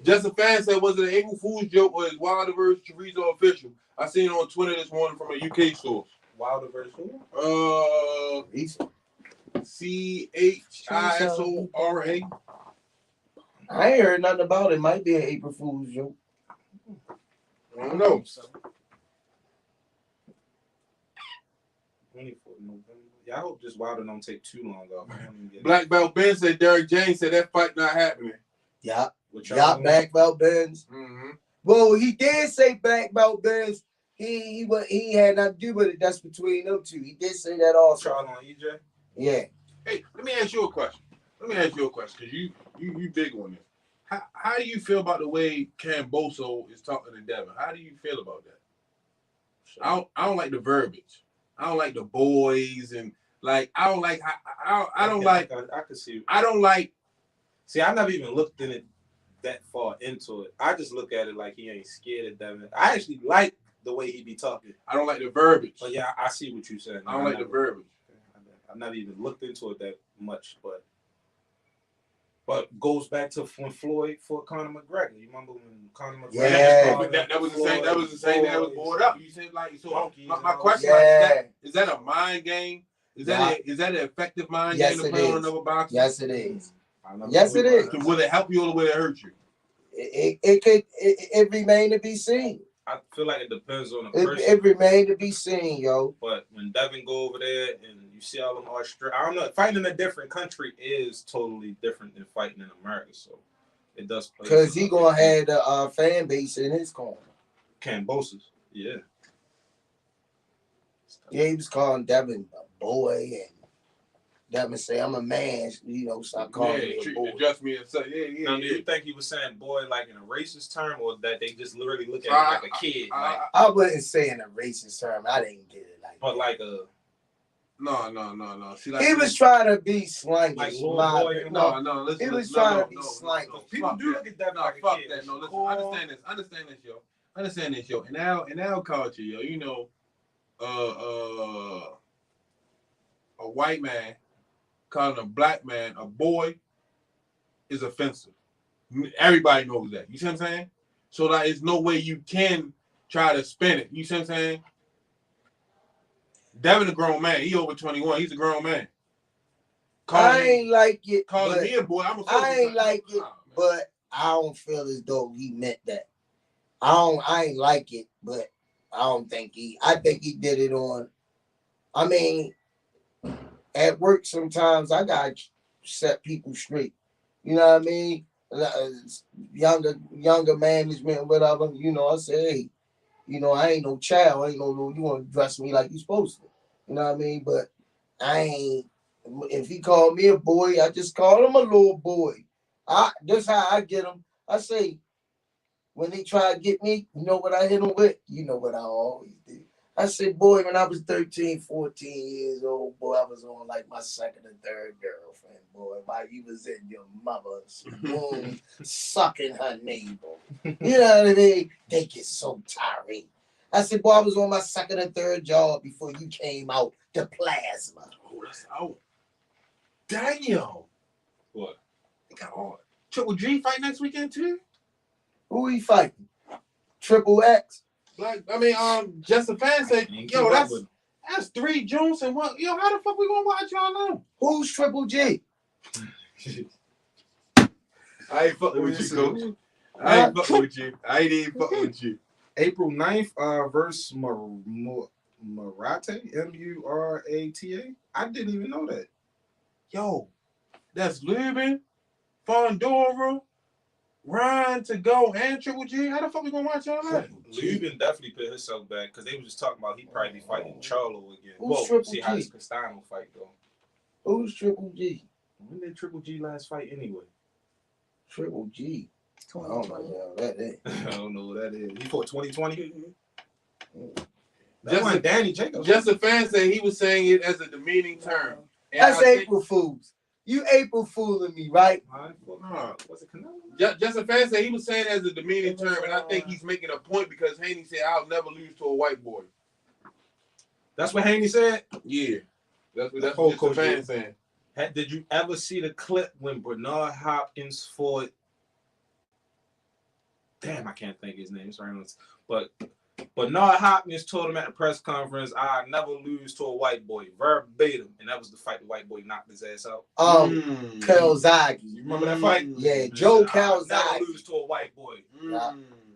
Just a fan said, was it an April Fool's joke or is Wilder versus Chorizo official? I seen it on Twitter this morning from a UK source. Wilder versus who? CHISORA. I ain't heard nothing about it. Might be an April Fool's joke. I don't know. 24 November. Yeah, I hope this Wilder don't take too long off. Black Belt Ben said Derek James said that fight not happening. Yeah. Black Belt Benz. Mm-hmm. Well, he did say Black Belt Benz. He had nothing to do with it. That's between them two. He did say that also. Charles on EJ? Yeah. Hey, let me ask you a question. Because you big on this. How do you feel about the way Kambosos is talking to Devin? How do you feel about that? Sure. I don't like the verbiage. I don't like the boys and like I don't like I don't like I can see. I don't like. See, I never even looked in it that far into it. I just look at it like he ain't scared of Devin. I actually like the way he be talking. I don't like the verbiage. But yeah, I see what you're saying. I don't like the verbiage. I've never even looked into it that much, but goes back to when Floyd fought Conor McGregor. You remember when Conor McGregor? Yeah, that was the same. That was the same that was brought up. You said like so. My question is that a mind game? Is that an effective mind game to play on another boxer? Yes, it is. Yes, it is. Will it help you or will it hurt you? It remain to be seen. I feel like it depends on the person. It remain to be seen, yo. But when Devin go over there and you see all them Australians, I don't know. Fighting in a different country is totally different than fighting in America. So it does play. Because he gonna have the fan base in his corner. Kambosos, yeah. Yeah, he was calling Devin a boy, and Devin say, "I'm a man." Stop calling me a boy. Adjust me and say, yeah. Now, do you think he was saying boy like in a racist term, or that they just literally look at him like a kid? I wouldn't say in a racist term. I didn't get it like. But like a. No. See, like he was trying to be slangy. Like listen, he was trying to be slangy. People do look at Devin like a kid. That. No, listen, understand this, yo. In our culture, yo, a white man calling a black man a boy is offensive. Everybody knows that. You see what I'm saying? So like, there's no way you can try to spin it. You see what I'm saying? Devin a grown man. He over 21. He's a grown man. I ain't like it. Calling me a boy. I ain't like it, but I don't feel as though he meant that. I ain't like it, but I think he did it on. I mean, at work sometimes I gotta set people straight. You know what I mean? Younger management, whatever. I say, hey, I ain't no child. I ain't no. You want to dress me like you supposed to. You know what I mean? But I ain't. If he called me a boy, I just call him a little boy. That's how I get him. I say, when they try to get me, you know what I hit them with? You know what I always do. I said, boy, when I was 13, 14 years old, boy, I was on like my second and third girlfriend, boy, while you was in your mother's womb sucking her navel. You know what I mean? They get so tired. I said, boy, I was on my second and third job before you came out the plasma. Oh, that's out. Damn. What? They got all Triple G fight next weekend too. Who he fighting? Triple X? Just a fan said, yo, that's 3 Jones and what? Yo, how the fuck we gonna watch y'all now? Who's Triple G? I ain't fucking with you, coach. I ain't fucking with you. I ain't even fucking with you. April 9th, versus Murata, Murata. I didn't even know that. Yo, that's Lubin, Fondora, Ryan to go and Triple G. How the fuck we gonna watch y'all that? Lubin definitely put himself back because they were just talking about he probably be fighting Charlo again. Who's Triple see G? how this Castano fight go. Who's Triple G? When did Triple G last fight anyway? Triple G. I don't know what that is. I don't know what that is. He fought 2020. Just like Danny Jacobs. Just a fan said he was saying it as a demeaning term. And that's April Fools. You April fooling me, right? Was it Canelo? Just a fan said he was saying it as a demeaning term, and I think he's making a point because Haney said, "I'll never lose to a white boy." That's what Haney said. Yeah, that's what the fan saying. Did you ever see the clip when Bernard Hopkins fought? Damn, I can't think his name. Sorry, but Bernard Hopkins told him at the press conference, "I never lose to a white boy," verbatim, and that was the fight the white boy knocked his ass out. Calzaghe. You remember that fight? Yeah, Joe Calzaghe. Never lose to a white boy.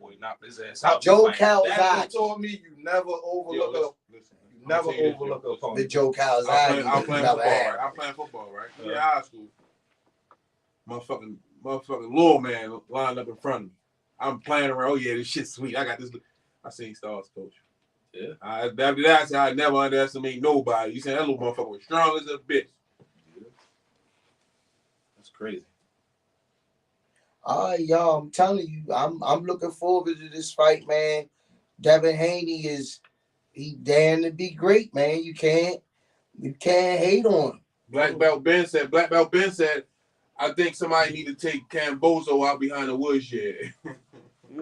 Boy knocked his ass out. Joe Calzaghe. That told me you never overlook a opponent. The Joe Calzaghe. I'm playing football, right? I'm playing football, right? Yeah, high school. Motherfucking little man lined up in front of me. I'm playing around. Oh yeah, this shit's sweet. I got this. I seen stars, coach. Yeah. After that, I said I never underestimate nobody. You said that little motherfucker was strong as a bitch. Yeah. That's crazy. All right, y'all. I'm telling you, I'm looking forward to this fight, man. Devin Haney he damn to be great, man. You can't hate on him. Black Belt Ben said, I think somebody need to take Kambosos out behind the woodshed.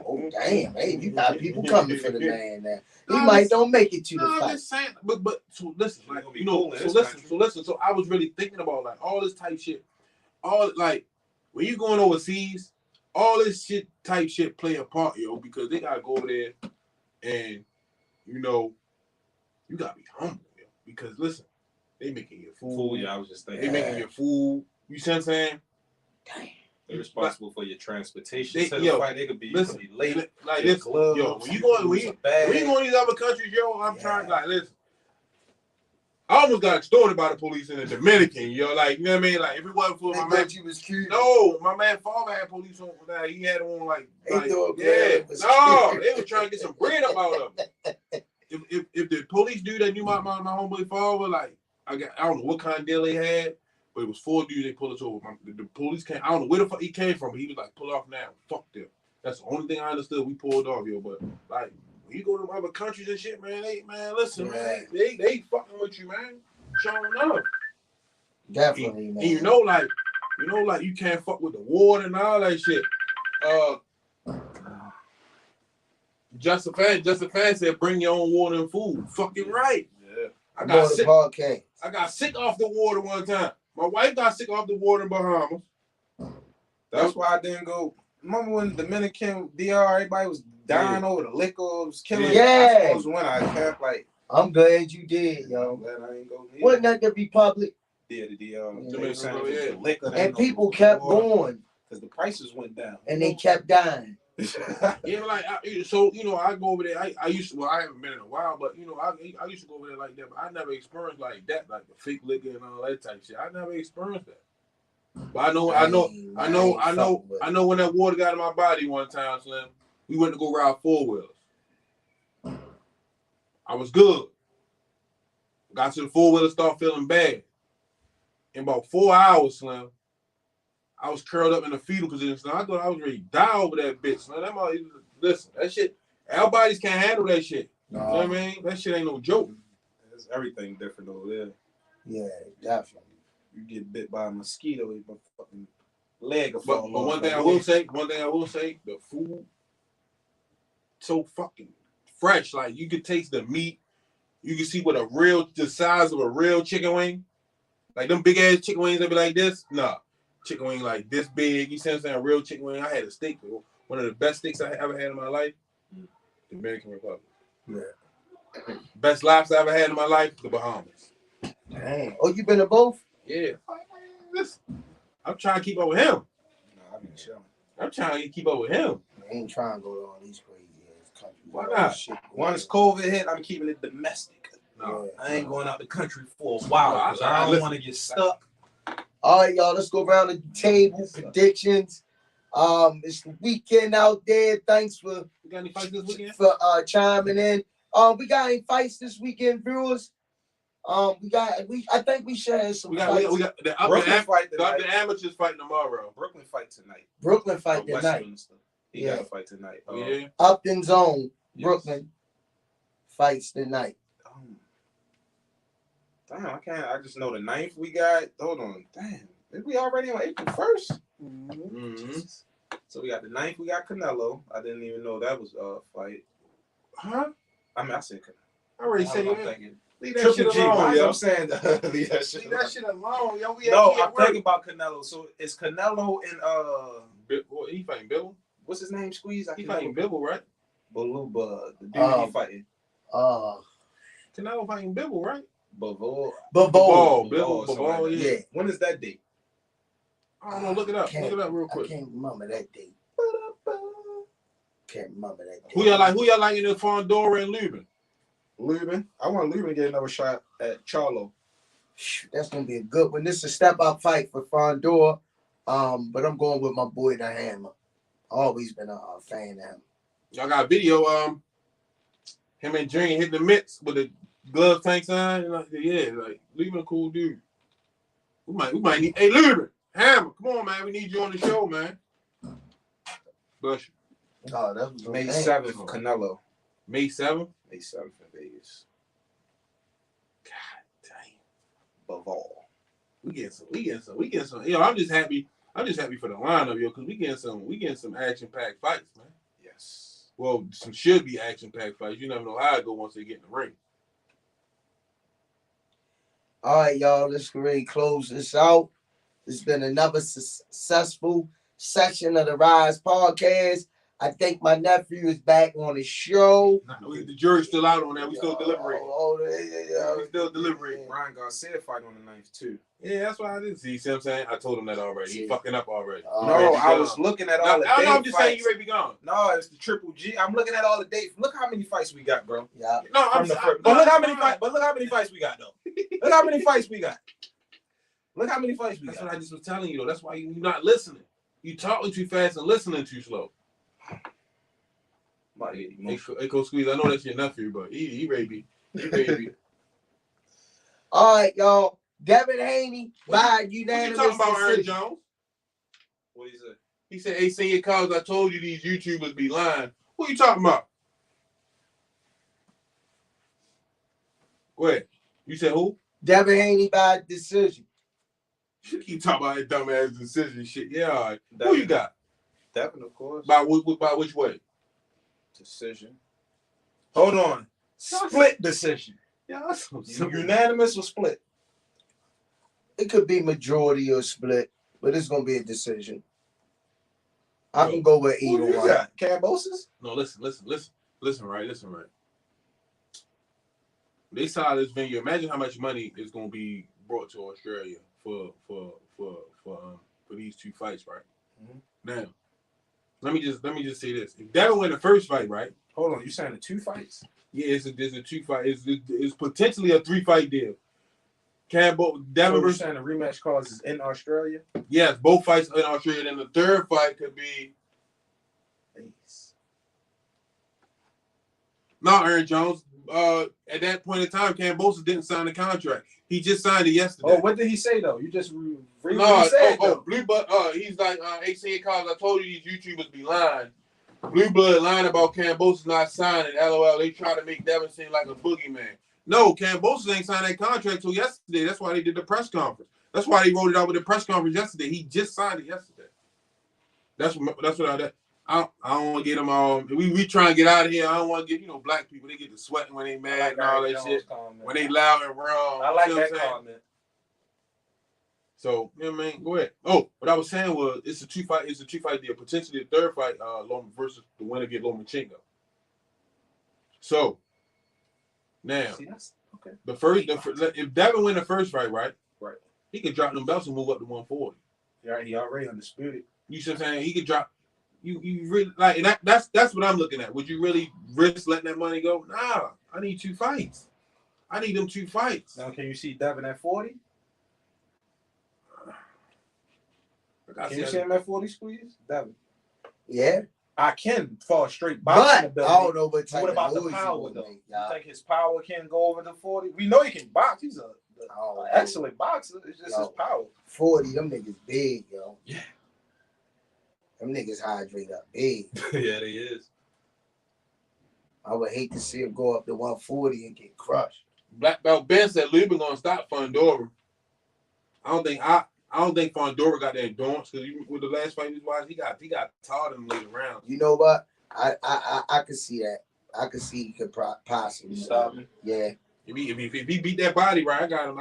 Oh damn, hey, you got people coming for the man now. He might don't make it to the fight. I'm just saying, but so listen, like so listen. So I was really thinking about like all this type shit. All like when you going overseas, all this shit type shit play a part, yo, because they gotta go over there and you gotta be humble, yo. Because listen, they making your food. Yeah, I was just thinking. They making your food. You see what I'm saying? Damn. They're responsible for your transportation. They could be late. Like this, yo. When you go to these other countries, yo, I'm trying like listen. I almost got extorted by the police in the Dominican, yo. Like, you know what I mean? Like, if it wasn't for my man, you was cute. No, my man father had police on that. He had on like they were trying to get some bread up out of him. If the police dude that knew my homeboy father, like, I don't know what kind of deal they had. But it was 4 dudes, they pulled us over. The police came, I don't know where the fuck he came from, but he was like, pull off now. Fuck them. That's the only thing I understood. We pulled off, yo. But like, when you go to other countries and shit, man, listen, man, they fucking with you, man. Showing up. Definitely, man. And you know, like you can't fuck with the water and all that shit. Just a fan said, bring your own water and food. Fucking right. Yeah. I got sick off the water one time. My wife got sick off the water in Bahamas. That's why I didn't go. Remember when Dominican DR, everybody was dying over the liquor, was killing. Yeah. I suppose when I kept like. I'm glad you did, yo. I'm glad I ain't go. Wasn't that the Republic? Yeah, the DR. Yeah. The liquor. And people kept going because the prices went down. And they kept dying. Yeah, like I go over there. I used to. Well, I haven't been in a while, but I used to go over there like that. But I never experienced like that, like the fake liquor and all that type shit. I never experienced that. But I know when that water got in my body one time, Slim. We went to go ride 4-wheelers. I was good. Got to the 4-wheeler, start feeling bad. In about 4 hours, Slim. I was curled up in a fetal position. So I thought I was ready to die over that bitch. Man, listen, that shit, our bodies can't handle that shit. No. You know what I mean? That shit ain't no joke. There's everything different over there. Yeah, definitely. You get bit by a mosquito, your fucking leg will But fall off. one thing I will say, the food so fucking fresh. Like you could taste the meat. You can see the size of a real chicken wing. Like them big ass chicken wings that be like this. Nah. Chicken wing like this big. You see what I'm saying? A real chicken wing. I had a steak. One of the best steaks I ever had in my life. Dominican Republic. Yeah. Best lobster I ever had in my life, the Bahamas. Dang. Oh, you been to both? Yeah. I'm trying to keep up with him. Nah, I be chilling. I'm trying to keep up with him. I ain't trying to go to all these crazy ass countries. Why not? Shit, Once COVID hit, I'm keeping it domestic. No. I ain't going out the country for a while because I don't want to get stuck. All right, y'all, let's go around the table. Predictions. It's the weekend out there. Thanks for You got any fights this weekend? Chiming in. We got any fights this weekend, viewers? I think we should have some fights. We got the Brooklyn fight the tonight. amateurs fighting tomorrow. Brooklyn fight tonight. Brooklyn fight tonight. He got a fight tonight. Yeah. Upton Zone, Yes. Brooklyn fights tonight. Damn, I can't. I just know the 9th we got. Hold on. Damn. Is we already on April 1st? Mm-hmm. So we got the 9th, we got Canelo. I didn't even know that was a fight. Huh? I mean, I said Canelo. I already said I'm it. thinking. Leave that Triple shit G. alone, Right? yo. I'm saying leave that shit Leave alone. that shit alone, yo. No, I'm thinking about Canelo. So it's Canelo and He fighting Bibble? what's his name? Squeeze. He fighting Bibble, right? Baluba, the dude he fighting. Canelo fighting Bibble, right? Bivol. Bivol, yeah. When is that date? I don't know. Look it up. Look it up real quick. I can't remember that date. Can't remember that date. Who y'all like in the Fondora and Lubin? Lubin. I want Lubin to get another shot at Charlo. That's gonna be a good one. This is a step up fight for Fondor. But I'm going with my boy the Hammer. Always been a fan of him. Y'all got a video, him and Dream hitting the mitts with the glove tanks on. Like, yeah, like Lubin a cool dude. We might need Lubin, Hammer, come on, man. We need you on the show, man. Bush. Oh, that was May 7th, Canelo. May 7th? May 7th in Vegas. God damn. Bivol. We getting some. Yo, I'm just happy for the lineup, yo, because we getting some action-packed fights, man. Yes. Well, some should be action-packed fights. You never know how it go once they get in the ring. All right, y'all. Let's go ahead and close this out. It's been another successful session of the Rise Podcast. I think my nephew is back on the show. The jury's still out on that. We still deliberating. We still deliberating. Ryan Garcia fight on the 9th too. Yeah, that's why I didn't see. You see what I'm saying? I told him that already. He fucking up already. No, I was looking at all the dates. I'm just saying you ready to be gone. No, it's the Triple G. I'm looking at all the dates. Look how many fights we got, bro. Yeah. No, But look how many fights. But look how many fights we got, though. Look how many fights we got. Look how many fights we got. That's what I just was telling you, though. That's why you're not listening. You talking too fast and listening too slow. Hey, Coach Squeeze, I know that's your nephew, but he ready to be. All right, y'all. Devin Haney by unanimous What you talking about, Aaron decision. Jones? What he said? He said, hey, senior college, I told you these YouTubers be lying. What you talking about? Wait, you said who? Devin Haney by decision. You keep talking about that dumbass decision shit. Yeah, all right. Who you got? Devin, of course. By which way? Decision. Hold on. Split decision. Yeah, that's Unanimous or split? It could be majority or split, but it's gonna be a decision. I can go with either Who you one. got? Kambosos? No, listen, right. They saw this venue. Imagine how much money is gonna be brought to Australia for these two fights, right? Mm-hmm. Now, let me just say this: if Devin win the first fight, right? Hold on, you saying the 2 fights? Yeah, there's a 2 fight. It's potentially a 3-fight deal. Devin So versus saying the rematch clause is in Australia? yes, both fights in Australia. Then the third fight could be no Aaron Jones. At that point in time, Kambosos didn't sign the contract. He just signed it yesterday. Oh, what did he say though? You just Blue said but he's like, 18 college. I told you these YouTubers be lying. Blue Blood lying about Kambosos not signing. LOL. They try to make Devin seem like a boogeyman. No, Kambosos ain't signed that contract till yesterday. That's why they did the press conference. That's why they wrote it out with the press conference yesterday. He just signed it yesterday. That's what I don't want to get them all. We trying to get out of here. I don't want to get black people. They get to sweating when they mad and all that shit. Comment. When they loud and wrong. I like that comment. So, you know what I mean? Go ahead. Oh, what I was saying was it's a two fight deal. Potentially a third fight, Loma versus the winner get Lomachenko. So now okay. If Devin win the first fight, right? Right. He could drop them belts and move up to 140. Yeah, he already undisputed. You see what I'm saying? He could drop you really like, and that's what I'm looking at. Would you really risk letting that money go? Nah, I need 2 fights. I need them 2 fights. Now, can you see Devin at 40? Can you see him at 40 squeeze? Devin? Yeah. I can fall straight boxing ability. I don't know what about the power, though? You think his power can go over the 40? We know he can box. He's an excellent boxer. It's just his power. 40, them niggas big, yo. Yeah. Them niggas hydrate up big. Yeah, they is. I would hate to see him go up to 140 and get crushed. Black Belt Ben said Lubin gonna stop Fondora. I don't think Fondora got that endurance because with the last fight he got tired in the later rounds. You know what? I could see that. I could see he could possibly stop him. Yeah. If he beat that body right, I got him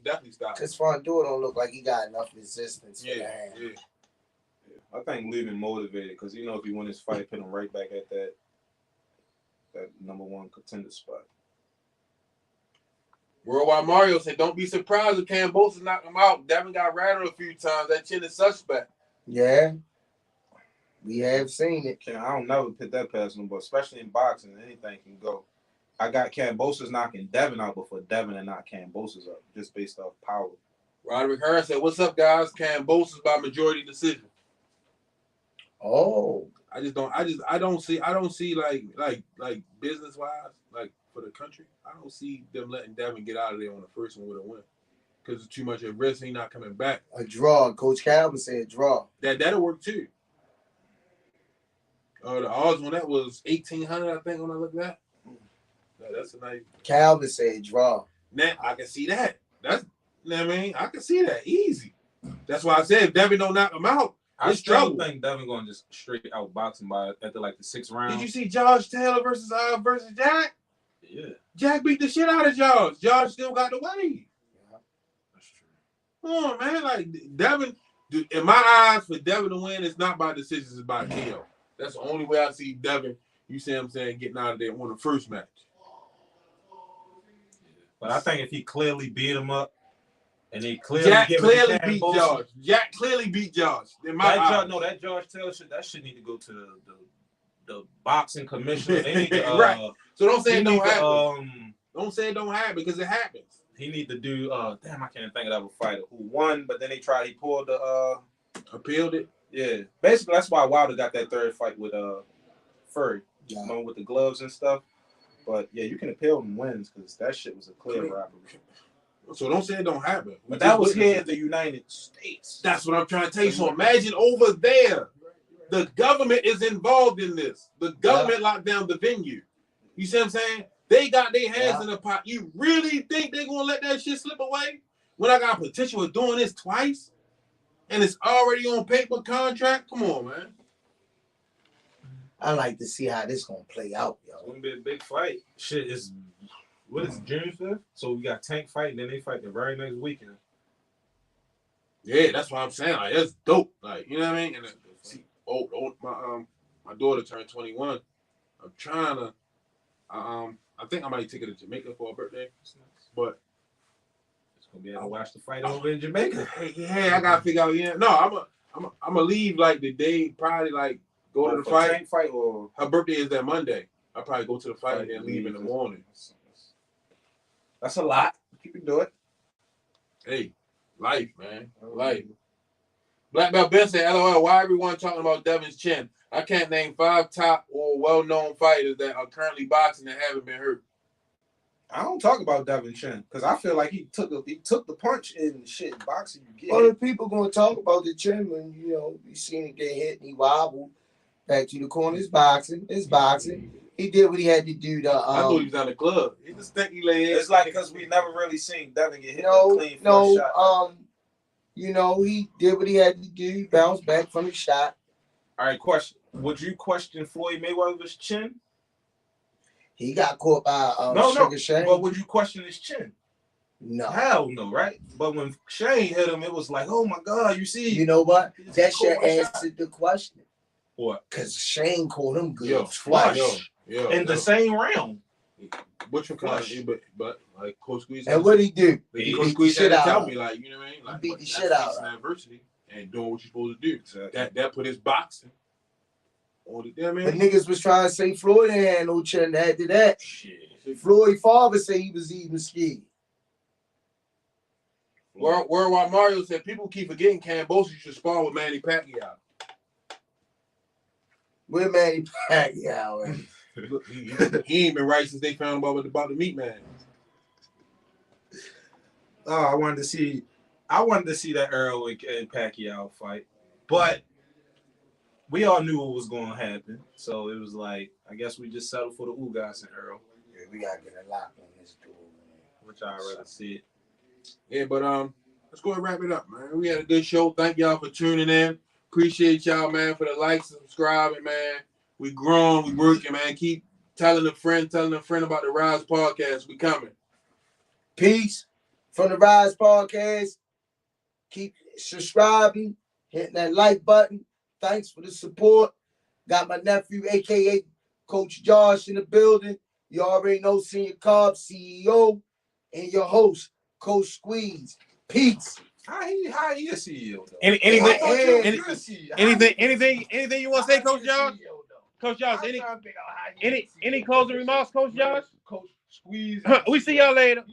definitely stop. Because Fondora don't look like he got enough resistance. Yeah. I think Lubin motivated because if he won his fight, put him right back at that number 1 contender spot. Worldwide Mario said, "Don't be surprised if Kambosos knock him out. Devin got rattled a few times. That chin is suspect." Yeah, we have seen it. I don't never put that past him, but especially in boxing, anything can go. I got Kambosos knocking Devin out before Devin and not Kambosos up, just based off power. Roderick Hearn said, "What's up, guys? Kambosos by majority decision." Oh, I don't see like business wise, like for the country. I don't see them letting Devin get out of there on the first one with a win because it's too much at risk. He's not coming back. A draw. Coach Calvin said draw. That'll work too. The odds on that was 1,800, I think, when I looked at. That's a nice. Calvin said draw. Now I can see that. I can see that easy. That's why I said if Devin don't knock him out, I still think Devin going to just straight out box him after like the 6th round. Did you see Josh Taylor versus Jack? Yeah. Jack beat the shit out of Josh. Josh still got the wave. Yeah, that's true. Come on, man. Like Devin, in my eyes, for Devin to win, it's not by decisions, it's by KO. That's the only way I see Devin, you see what I'm saying, getting out of there on the first match. But I think if he clearly beat him up, and they Jack clearly beat Josh. Jack clearly beat Josh. That Josh Taylor shit, that shit need to go to the boxing commissioner. They need to, right. So don't say it don't happen. Don't say it don't happen because it happens. He need to do. I can't think of that fighter who won, but then he pulled the appealed it. Yeah, basically that's why Wilder got that 3rd fight with Fury, with the gloves and stuff. But yeah, you can appeal and wins because that shit was a clear robbery. So don't say it don't happen. But that was here in the United States. That's what I'm trying to tell you. So imagine over there, the government is involved in this. The government locked down the venue. You see what I'm saying? They got their hands in the pot. You really think they're gonna let that shit slip away? When I got potential of doing this twice, and it's already on paper contract? Come on, man. I like to see how this gonna play out, yo. It's gonna be a big fight. Shit is. What is it, June 5th? So we got Tank fight, and then they fight the very next weekend. Yeah, that's what I'm saying. Like, that's dope. Like, you know what I mean? And my daughter turned 21. I'm trying to. I think I might take her to Jamaica for her birthday. But it's gonna be able to watch the fight over in Jamaica. Hey, I gotta figure out. Yeah, no, I'm gonna leave like the day. Probably like go to the fight. Tank fight or her birthday is that Monday. I'll probably go to the fight and then leave in the morning. That's a lot. You can do it. Hey, life, man. Life. Black Belt Ben said, LOL, why everyone talking about Devin's chin? I can't name 5 top or well-known fighters that are currently boxing that haven't been hurt. I don't talk about Devin Chin because I feel like he took the punch in shit boxing. You get well, the people gonna talk about the chin when you seen it get hit and he wobbled. Back to the corner. It's boxing. It's boxing. He did what he had to do to. I thought he was out the club. He just stinky leg. It's like because we never really seen Devin get hit with a no, clean no. first shot. You know, he did what he had to do. He bounced back from the shot. All right, question. Would you question Floyd Mayweather's chin? He got caught by no, Sugar Shane. But would you question his chin? No. Hell no, right? But when Shane hit him, it was like, oh my God, you see. You know what? That should answer the question. What? Because Shane called him good twice. In the same round. Which one but like Coach Squeeze. And what he do? He Coach Squeeze had to tell me, like, you know what I mean? Like, he beat the shit out of adversity and doing what you're supposed to do. Exactly. That put his boxing on the damn man. But niggas was trying to say Floyd ain't had no chin after that. Shit. Floyd father said he was even scared. Worldwide Mario said people keep forgetting Kambosos should spar with Manny Pacquiao. Where Manny Pacquiao? Look, he ain't been right since they found out about the meat man. Oh, I wanted to see that Earl and Pacquiao fight, but we all knew what was going to happen. So it was like, I guess we just settled for the Ugas and Earl. Yeah, we gotta get a lock on this door, man. Which I'd rather see it. Yeah, but let's go and wrap it up, man. We had a good show. Thank y'all for tuning in. Appreciate y'all, man, for the likes and subscribing, man. We growing, we working, man. Keep telling a friend about the Rise Podcast. We coming. Peace from the Rise Podcast. Keep subscribing, hitting that like button. Thanks for the support. Got my nephew, a.k.a. Coach Josh, in the building. You already know Senior Cobb, CEO, and your host, Coach Squeeze. Peace. How he a CEO though? Anything you want to say, Coach Josh? Coach Josh, any closing remarks, Coach Josh? Coach Squeeze. We see y'all later.